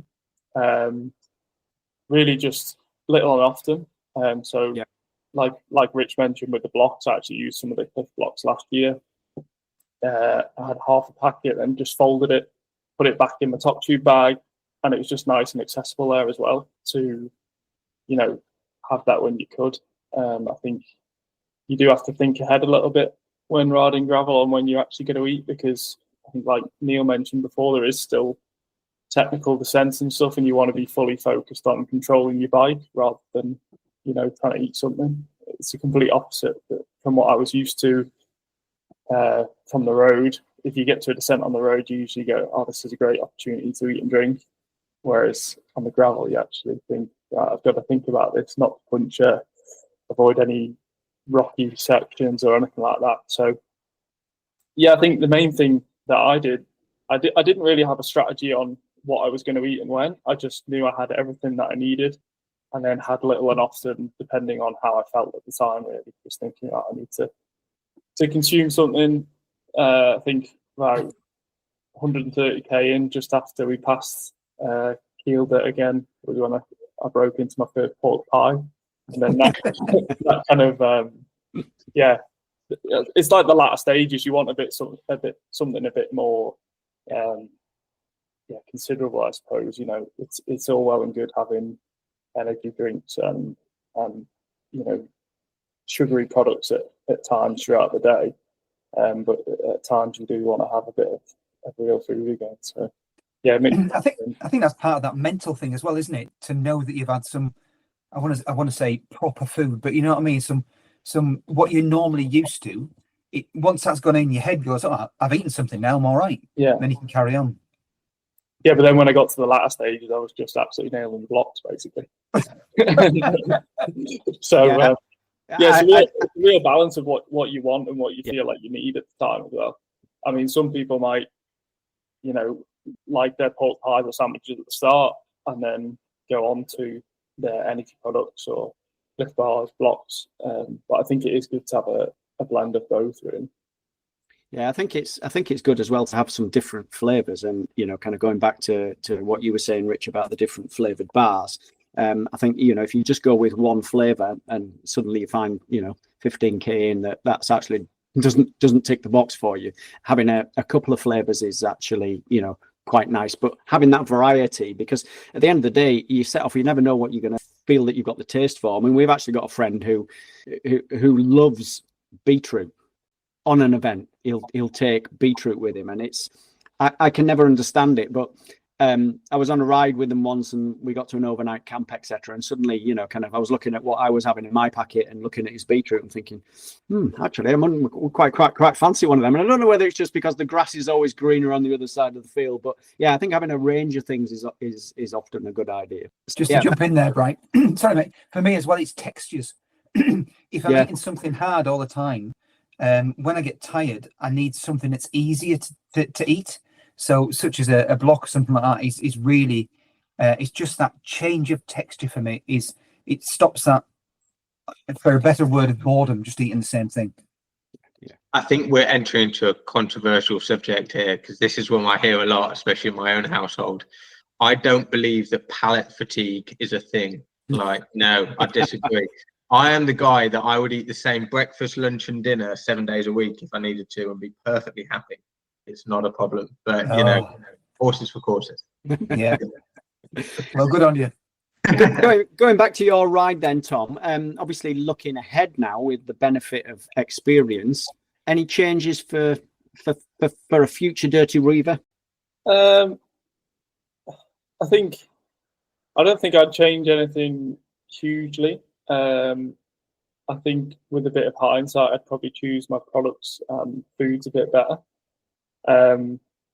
Really just little and often. Like Rich mentioned with the blocks, I actually used some of the CLIF blocks last year. I had half a packet and just folded it, put it back in my top tube bag, and it was just nice and accessible there as well to, you know, have that when you could. I think you do have to think ahead a little bit when riding gravel and when you're actually going to eat, because I think, like Neil mentioned before, there is still technical descents and stuff, and you want to be fully focused on controlling your bike rather than, you know, trying to eat something. It's a complete opposite from what I was used to from the road. If you get to a descent on the road, you usually go, oh, this is a great opportunity to eat and drink. Whereas on the gravel, you actually think, I've got to think about this, not to puncture, avoid any rocky sections or anything like that. So, yeah, I think the main thing that I didn't really have a strategy on what I was going to eat and when. I just knew I had everything that I needed, and then had little and often, depending on how I felt at the time, really. Just thinking, I need to consume something. I think about 130k in, just after we passed Kielder again, was when I broke into my first pork pie, and then that kind of it's like the latter stages. You want something a bit more considerable, I suppose. You know, it's all well and good having energy drinks and you know, sugary products at times throughout the day, but at times you do want to have a bit of real food again. So yeah, I think that's part of that mental thing as well, isn't it? To know that you've had some, I want to say proper food, but you know what I mean, some what you're normally used to. Once that's gone in your head, goes, oh, I've eaten something now, I'm all right. Yeah, and then you can carry on. Yeah, but then when I got to the latter stages, I was just absolutely nailing the blocks, basically. So it's a real balance of what you want and what you feel like you need at the time as well. I mean, some people might, you know, like their pork pies or sandwiches at the start, and then go on to their energy products or CLIF bars, blocks. But I think it is good to have a blend of both, really. Yeah, I think it's good as well to have some different flavors, and kind of going back to what you were saying, Rich, about the different flavored bars. I think if you just go with one flavor and suddenly you find 15k in that's actually doesn't tick the box for you. Having a couple of flavors is actually quite nice, but having that variety, because at the end of the day, you set off, you never know what you're going to feel that you've got the taste for. I mean, we've actually got a friend who loves beetroot. On an event, he'll take beetroot with him, and I can never understand it. But I was on a ride with them once, and we got to an overnight camp, etc. And suddenly, I was looking at what I was having in my packet and looking at his beetroot and thinking, actually, I'm quite fancy one of them. And I don't know whether it's just because the grass is always greener on the other side of the field, but yeah, I think having a range of things is often a good idea. Just to jump in there, Bright. Sorry, mate. For me as well, it's textures. If I'm eating something hard all the time, when I get tired, I need something that's easier to eat. So, such as a block or something like that is really, it's just that change of texture for me. It stops that, for a better word, of boredom, just eating the same thing. Yeah. I think we're entering into a controversial subject here, because this is one I hear a lot, especially in my own household. I don't believe that palate fatigue is a thing. Like, no, I disagree. I am the guy that I would eat the same breakfast, lunch, and dinner 7 days a week if I needed to, and be perfectly happy. It's not a problem. But horses for courses. Yeah. Well, good on you. Going back to your ride then, Tom. Obviously, looking ahead now with the benefit of experience, any changes for a future Dirty Reiver? I don't think I'd change anything hugely. I think with a bit of hindsight, I'd probably choose my products and foods a bit better,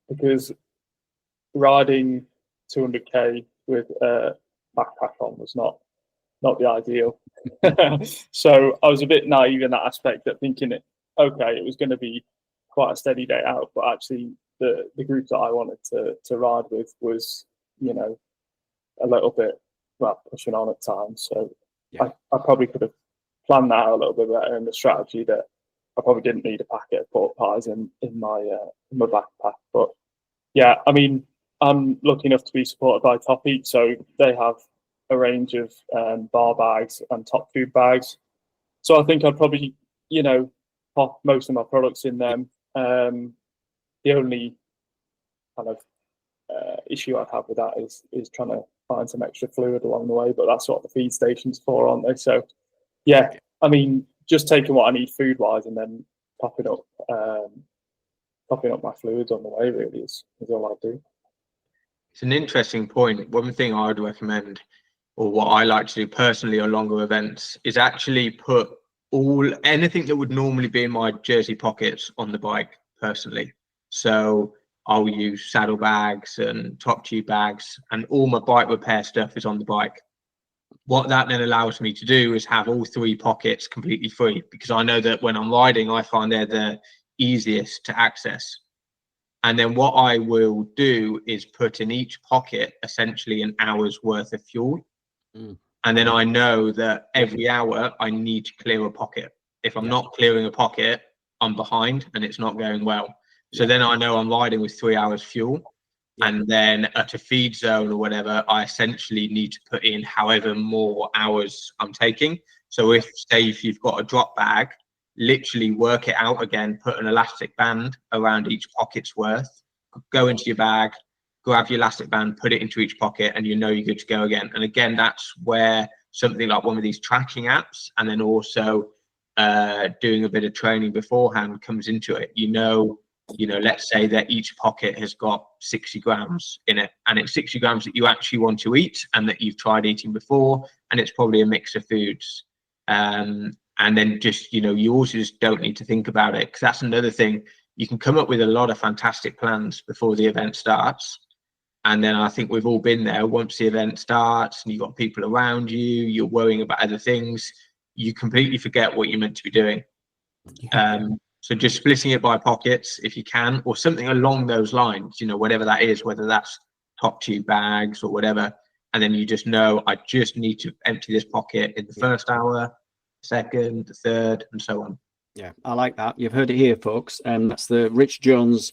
because riding 200k with a backpack on was not the ideal. So I was a bit naive in that aspect, that thinking it was going to be quite a steady day out, but actually the group that I wanted to ride with was a little bit pushing on at times. So I probably could have planned that out a little bit better in the strategy, that I probably didn't need a packet of pork pies in my backpack. But yeah, I mean, I'm lucky enough to be supported by Top Eat, so they have a range of bar bags and top food bags. So I think I'd probably pop most of my products in them. The only kind of issue I'd have with that is trying to find some extra fluid along the way, but that's what the feed station's for, aren't they? So yeah, I mean, just taking what I need food wise and then popping up my fluids on the way really is all I do. It's an interesting point. One thing I would recommend, or what I like to do personally on longer events, is actually put anything that would normally be in my jersey pockets on the bike personally. So I'll use saddlebags and top tube bags, and all my bike repair stuff is on the bike. What that then allows me to do is have all three pockets completely free, because I know that when I'm riding, I find they're the easiest to access. And then what I will do is put in each pocket essentially an hour's worth of fuel. And then I know that every hour I need to clear a pocket. If I'm not clearing a pocket, I'm behind and it's not going well. So then I know I'm riding with 3 hours fuel. And then at a feed zone or whatever, I essentially need to put in however more hours I'm taking. So if you've got a drop bag, literally work it out again, put an elastic band around each pocket's worth, go into your bag, grab your elastic band, put it into each pocket, and you're good to go again. And again, that's where something like one of these tracking apps, and then also doing a bit of training beforehand comes into it. Let's say that each pocket has got 60 grams in it, and it's 60 grams that you actually want to eat and that you've tried eating before, and it's probably a mix of foods. And then just, you also just don't need to think about it, because that's another thing. You can come up with a lot of fantastic plans before the event starts. And then I think we've all been there. Once the event starts and you've got people around you, you're worrying about other things, you completely forget what you're meant to be doing. So just splitting it by pockets if you can, or something along those lines, whatever that is, whether that's top tube bags or whatever. And then you just know, I just need to empty this pocket in the first hour, second, the third, and so on. Yeah, I like that. You've heard it here, folks. That's the Rich Jones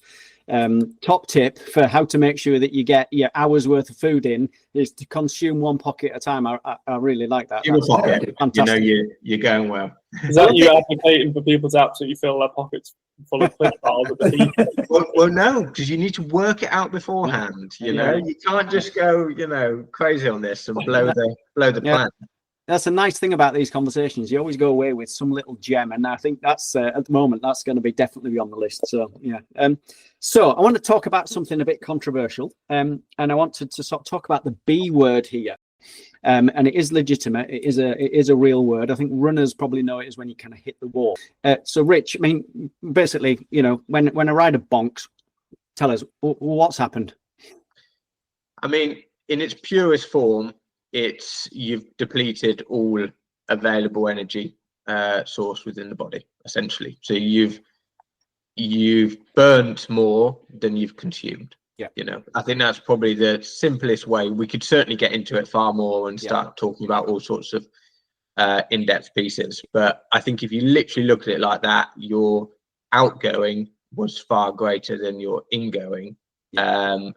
top tip for how to make sure that you get your hours worth of food in, is to consume one pocket at a time. I really like that. That's pocket. Fantastic. You're going well. Is that you advocating for people to absolutely fill their pockets full of CLIF bars at the beach? well, no, because you need to work it out beforehand. You can't just go, crazy on this and blow the plan. That's a nice thing about these conversations. You always go away with some little gem, and I think that's at the moment that's going to be definitely on the list. So yeah. So I want to talk about something a bit controversial, and I wanted to sort of talk about the B word here. And it is legitimate. It is a real word. I think runners probably know it is when you kind of hit the wall. So Rich, I mean, basically, when a rider bonks, tell us what's happened. I mean, in its purest form, you've depleted all available energy source within the body, essentially. So you've burnt more than you've consumed. Yeah. I think that's probably the simplest way. We could certainly get into it far more and start talking about all sorts of in-depth pieces. But I think if you literally look at it like that, your outgoing was far greater than your ingoing. And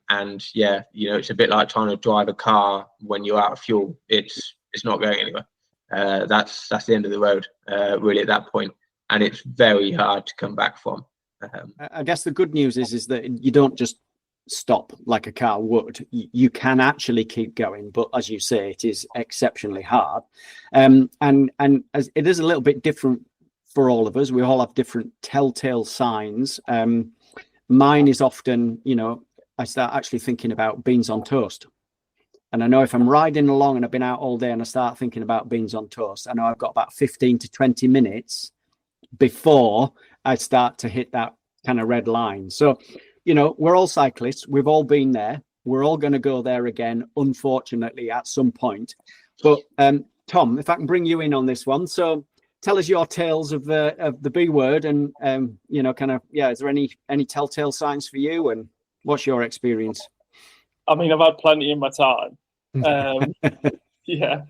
it's a bit like trying to drive a car when you're out of fuel. It's not going anywhere. That's the end of the road, really, at that point, and it's very hard to come back from. I guess the good news is that you don't just stop like a car would. You can actually keep going, but as you say, it is exceptionally hard. And as it is a little bit different for all of us. We all have different telltale signs. Mine is often, I start actually thinking about beans on toast. And I know if I'm riding along and I've been out all day and I start thinking about beans on toast, I know I've got about 15 to 20 minutes before I start to hit that kind of red line. So, we're all cyclists. We've all been there. We're all going to go there again, unfortunately, at some point. But Tom, if I can bring you in on this one. So tell us your tales of the B word, and is there any telltale signs for you, and what's your experience? I mean, I've had plenty in my time. Yeah,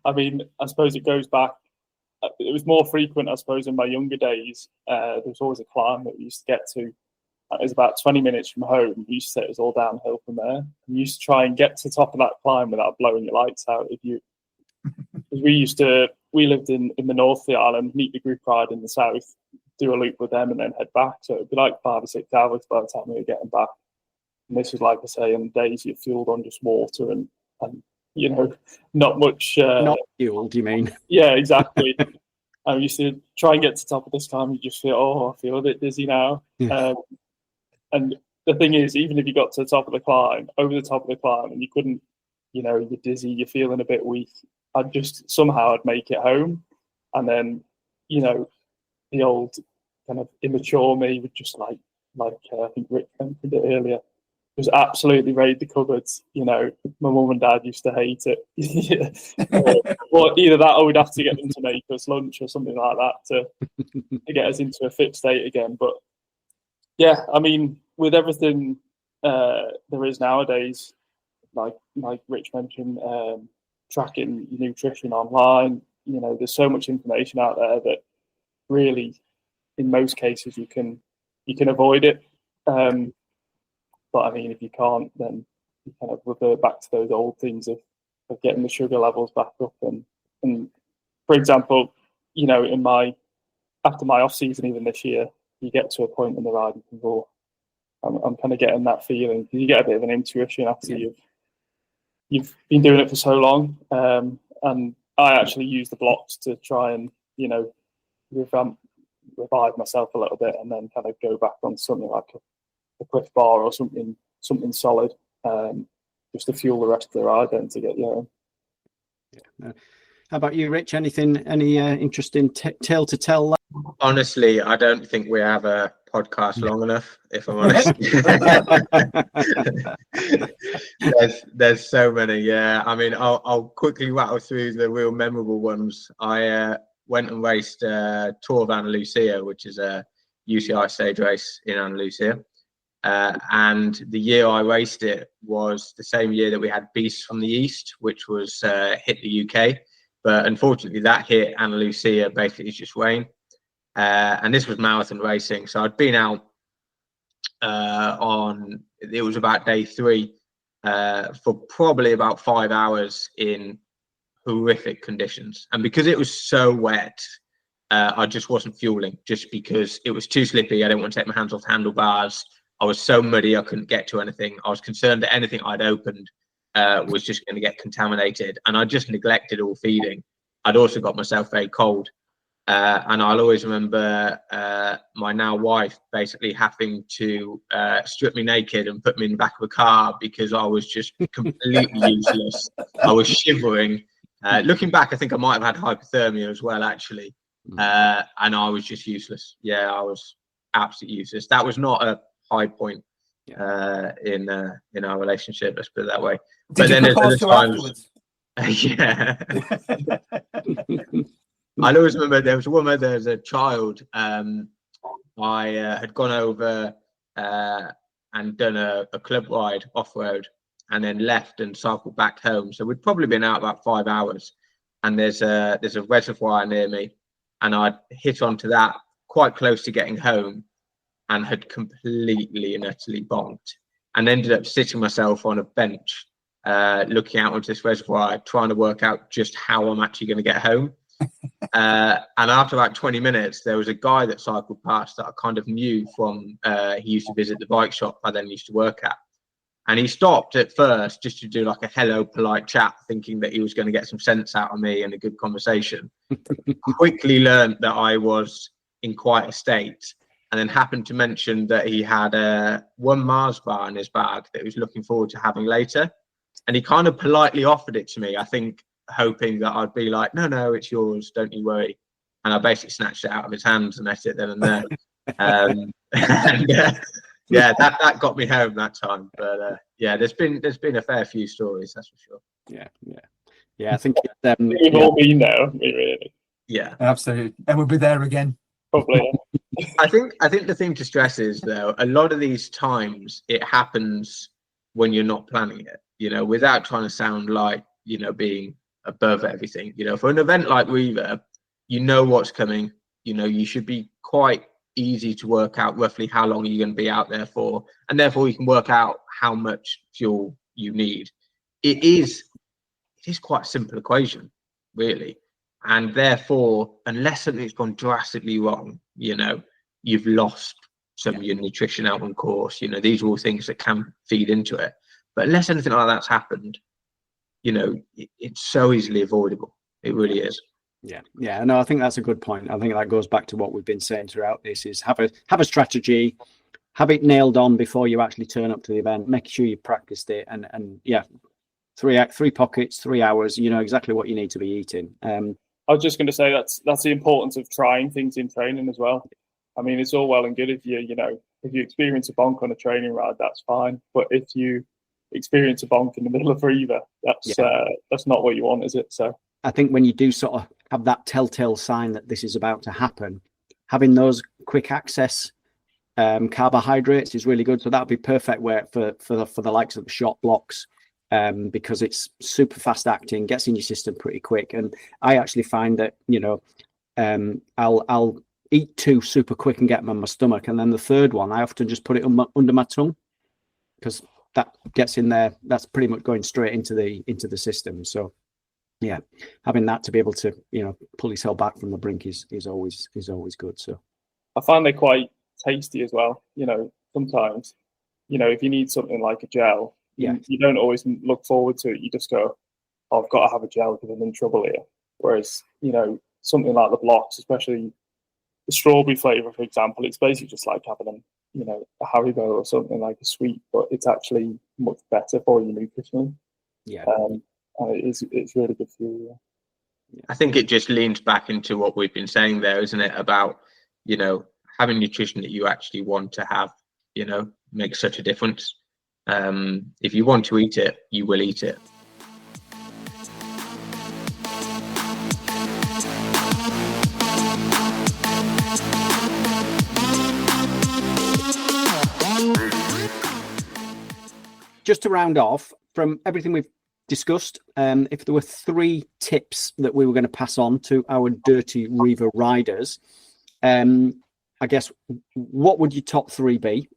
I mean, I suppose it goes back. It was more frequent, I suppose, in my younger days. There was always a climb that we used to get to. It was about 20 minutes from home. We used to say it was all downhill from there. We used to try and get to the top of that climb without blowing your lights out. We lived in the north of the island, meet the group ride in the south, do a loop with them, and then head back. So it'd be like 5 or 6 hours by the time we were getting back. And this was, like I say, in days you're fueled on just water and not much. Not fueled, you mean? Yeah, exactly. I used to try and get to the top of this climb. You just feel, I feel a bit dizzy now. Yeah. And the thing is, even if you got to the top of the climb, over the top of the climb, and you couldn't, you're dizzy, you're feeling a bit weak, I'd make it home. And then, the old kind of immature me would just like I think Rick mentioned it earlier, just absolutely raid the cupboards. My mum and dad used to hate it. Or either that, or we'd have to get them to make us lunch or something like that to get us into a fit state again. But yeah, I mean, with everything there is nowadays, like Rich mentioned, tracking your nutrition online, there's so much information out there that really, in most cases, you can avoid it. But I mean, if you can't, then you kind of revert back to those old things of getting the sugar levels back up. And for example, after my off season, even this year, you get to a point in the ride you can go, I'm kind of getting that feeling. You get a bit of an intuition after you've been doing it for so long. And I actually use the blocks to try and, revive myself a little bit, and then kind of go back on something like a CLIF Bar or something solid, just to fuel the rest of the ride then to get you home. How about you, Rich? Any interesting tale to tell? Honestly, I don't think we have a podcast long enough, if I'm honest. there's so many. Yeah, I mean, I'll quickly rattle through the real memorable ones. I went and raced Tour of Andalusia, which is a UCI stage race in Andalusia. And the year I raced it was the same year that we had Beasts from the East, which was hit the UK. But unfortunately, that hit Andalusia basically just rain. And this was marathon racing. So I'd been out it was about day 3 for probably about 5 hours in horrific conditions. And because it was so wet, I just wasn't fueling, just because it was too slippy. I didn't want to take my hands off the handlebars. I was so muddy, I couldn't get to anything. I was concerned that anything I'd opened was just going to get contaminated. And I just neglected all feeding. I'd also got myself very cold. And I'll always remember my now wife basically having to strip me naked and put me in the back of a car because I was just completely useless. I was shivering. Looking back, I think I might have had hypothermia as well, actually. And I was just useless. Yeah, I was absolutely useless. That was not a high point in our relationship, let's put it that way. Did you propose to her afterwards? Yeah. I always remember there was a child. I had gone over and done a club ride off-road and then left and cycled back home. So we'd probably been out about 5 hours, and there's a reservoir near me, and I'd hit onto that quite close to getting home and had completely and utterly bonked, and ended up sitting myself on a bench looking out onto this reservoir, trying to work out just how I'm actually going to get home. And after about 20 minutes, there was a guy that cycled past that I kind of knew from, he used to visit the bike shop I then used to work at. And he stopped at first just to do like a hello, polite chat, thinking that he was going to get some sense out of me and a good conversation. Quickly learned that I was in quite a state, and then happened to mention that he had one Mars bar in his bag that he was looking forward to having later. And he kind of politely offered it to me, I think, hoping that I'd be like, no, it's yours, don't you worry. And I basically snatched it out of his hands and ate it then and there. Yeah, that got me home that time. But yeah, there's been a fair few stories, that's for sure. Yeah. I think we've all been there, haven't we, really? Yeah, absolutely, and we'll be there again. Probably. I think the thing to stress is, though, a lot of these times it happens when you're not planning it. Without trying to sound like being above everything. For an event like Reiver, what's coming. You should be quite easy to work out roughly how long you're going to be out there for, and therefore you can work out how much fuel you need. It is quite a simple equation, really, and therefore, unless something's gone drastically wrong, you've lost some of your nutrition out on course. These are all things that can feed into it, but unless anything like that's happened, it's so easily avoidable. It really is. Yeah. No, I think that's a good point. I think that goes back to what we've been saying throughout this: is have a strategy, have it nailed on before you actually turn up to the event. Make sure you practiced it, and yeah, three pockets, 3 hours. You know exactly what you need to be eating. I was just going to say that's the importance of trying things in training as well. I mean, it's all well and good if you experience a bonk on a training ride, that's fine. But if you experience a bonk in the middle of Reiver, that's not what you want, is it? So I think when you do sort of have that telltale sign that this is about to happen, having those quick access carbohydrates is really good. So that would be perfect for the likes of the shot blocks, because it's super fast acting, gets in your system pretty quick. And I actually find that I'll eat 2 super quick and get them on my stomach, and then the third one I often just put it under my tongue, because that gets in there. That's pretty much going straight into the system. So yeah, having that to be able to pull yourself back from the brink is always good. So I find they're quite tasty as well. Sometimes if you need something like a gel, you don't always look forward to it. You just go, I've got to have a gel because I'm in trouble here. Whereas something like the blocks, especially the strawberry flavor, for example, it's basically just like having a Haribo or something like a sweet, but it's actually much better for you nutritionally. Yeah. It's really good for you. Yeah. I think it just leans back into what we've been saying there, isn't it? About, having nutrition that you actually want to have, makes such a difference. If you want to eat it, you will eat it. just to round off, from everything we've discussed, if there were 3 tips that we were going to pass on to our dirty Reiver riders, I guess, what would your top 3 be?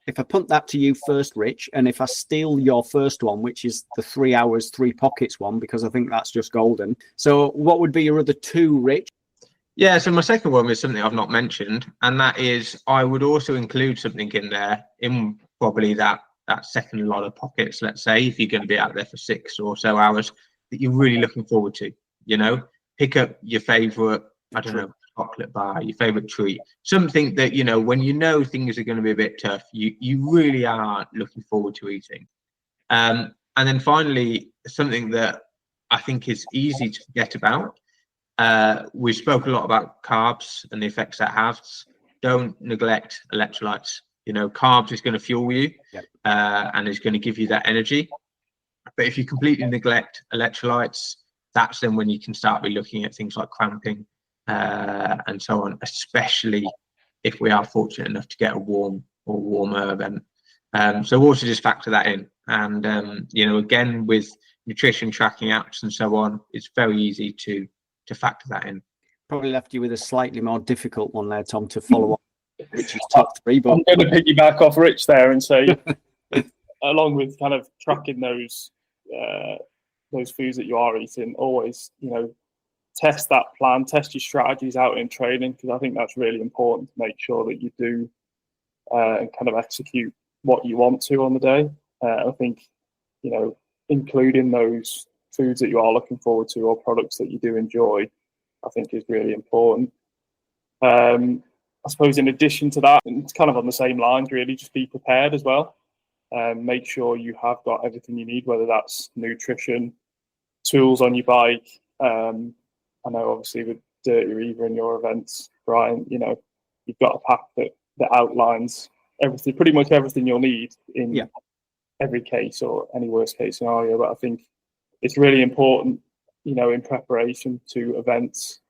If I punt that to you first, Rich, and if I steal your first one, which is the 3 hours, 3 pockets one, because I think that's just golden. So what would be your other 2, Rich? Yeah, so my second one is something I've not mentioned, and that is I would also include something in there, in probably that second lot of pockets, let's say, if you're going to be out there for 6 or so hours, that you're really looking forward to. You know, pick up your favourite, I don't know, chocolate bar, your favourite treat, something that, you know, when you know things are going to be a bit tough, you really are looking forward to eating. And then finally, something that I think is easy to forget about. We spoke a lot about carbs and the effects that has. Don't neglect electrolytes. You know, carbs is going to fuel you, and is going to give you that energy. But if you completely neglect electrolytes, that's then when you can start looking at things like cramping and so on, especially if we are fortunate enough to get a warm or warmer event. So also just factor that in. And, you know, again, with nutrition tracking apps and so on, it's very easy to factor that in. Probably left you with a slightly more difficult one there, Tom, to follow up. Rich's top 3. But I'm going to piggyback off Rich there and say, along with kind of tracking those foods that you are eating, always, you know, test that plan, test your strategies out in training, because I think that's really important to make sure that you do and kind of execute what you want to on the day. I think, you know, including those foods that you are looking forward to or products that you do enjoy, I think is really important. I suppose in addition to that, and it's kind of on the same lines really, just be prepared as well. Make sure you have got everything you need, whether that's nutrition, tools on your bike. I know obviously with Dirty Reiver and your events, Brian, you know, you've got a pack that outlines everything, pretty much everything you'll need in every case or any worst case scenario. But I think it's really important, you know, in preparation to events,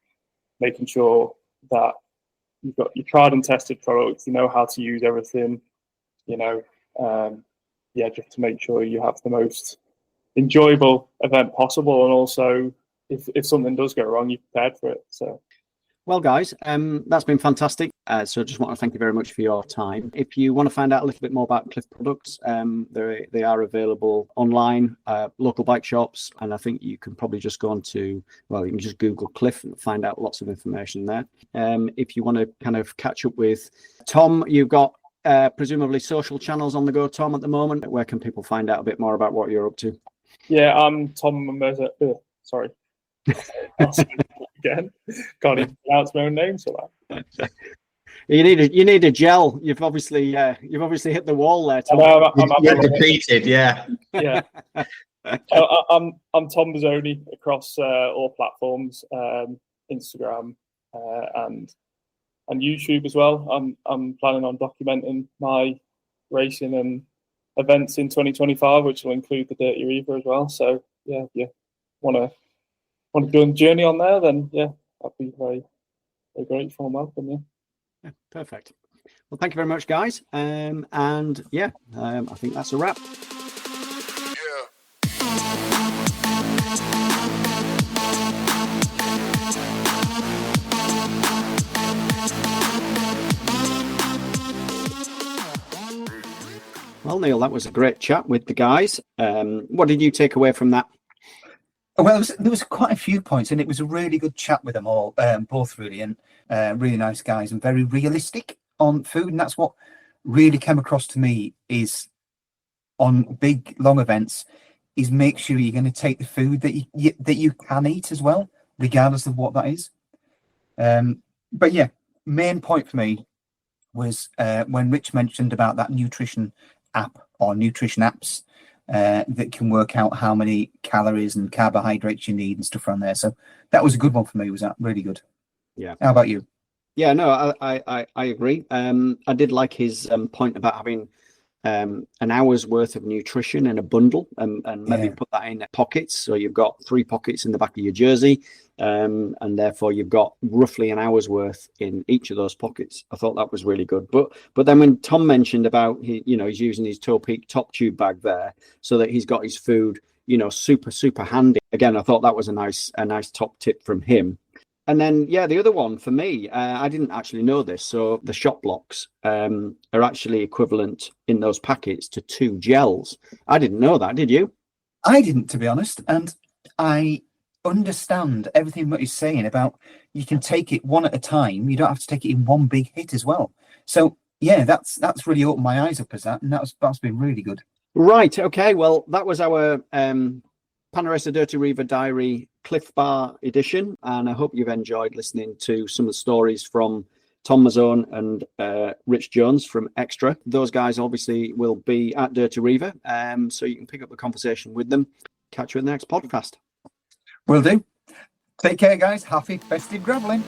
making sure that you've got your tried and tested products, you know how to use everything, you know, just to make sure you have the most enjoyable event possible. And also, if something does go wrong, you're prepared for it. So, well, guys, that's been fantastic. So I just want to thank you very much for your time. If you want to find out a little bit more about CLIF products, they are available online, local bike shops, and I think you can probably just go on to, well, you can just Google CLIF and find out lots of information there. If you want to kind of catch up with Tom, you've got presumably social channels on the go, Tom, at the moment. Where can people find out a bit more about what you're up to? Yeah, I'm Tom Mazzone. Sorry. Again, can't even pronounce my own name, so that. You need a gel. You've obviously hit the wall there, Tom. You're depleted, yeah. Yeah. I'm Tom Mazzone across all platforms, Instagram and YouTube as well. I'm planning on documenting my racing and events in 2025, which will include the Dirty Reiver as well. So yeah, if you want to do a journey on there, then yeah, that'd be very, very grateful and welcome. Yeah, perfect. Well, thank you very much, guys. I think that's a wrap. Well, Neil, that was a great chat with the guys. What did you take away from that? Well, there was quite a few points, and it was a really good chat with them all, both really, and really nice guys, and very realistic on food. And that's what really came across to me is on big, long events, is make sure you're going to take the food that you can eat as well, regardless of what that is. But yeah, main point for me was when Rich mentioned about that nutrition app or nutrition apps. That can work out how many calories and carbohydrates you need and stuff around there. So that was a good one for me. Was that really good? Yeah. How about you? Yeah, no, I agree. I did like his point about having an hour's worth of nutrition in a bundle and maybe put that in pockets. So you've got 3 pockets in the back of your jersey, and therefore you've got roughly an hour's worth in each of those pockets. I thought that was really good. But then when Tom mentioned about he's using his Toe Peak top tube bag there so that he's got his food, super handy. Again, I thought that was a nice top tip from him. And then, the other one for me, I didn't actually know this. So the shop blocks are actually equivalent in those packets to 2 gels. I didn't know that. Did you? I didn't, to be honest. And I understand everything what he's saying about you can take it one at a time. You don't have to take it in one big hit as well. So, that's really opened my eyes up as that. And that's been really good. Right. Okay. Well, that was our Panaracer Dirty Reiver Diary CLIF Bar Edition, and I hope you've enjoyed listening to some of the stories from Tom Mazzone and Rich Jones from Extra. Those guys obviously will be at Dirty Reiver, so you can pick up the conversation with them. Catch you in the next podcast. Will do. Take care, guys. Happy festive gravelling.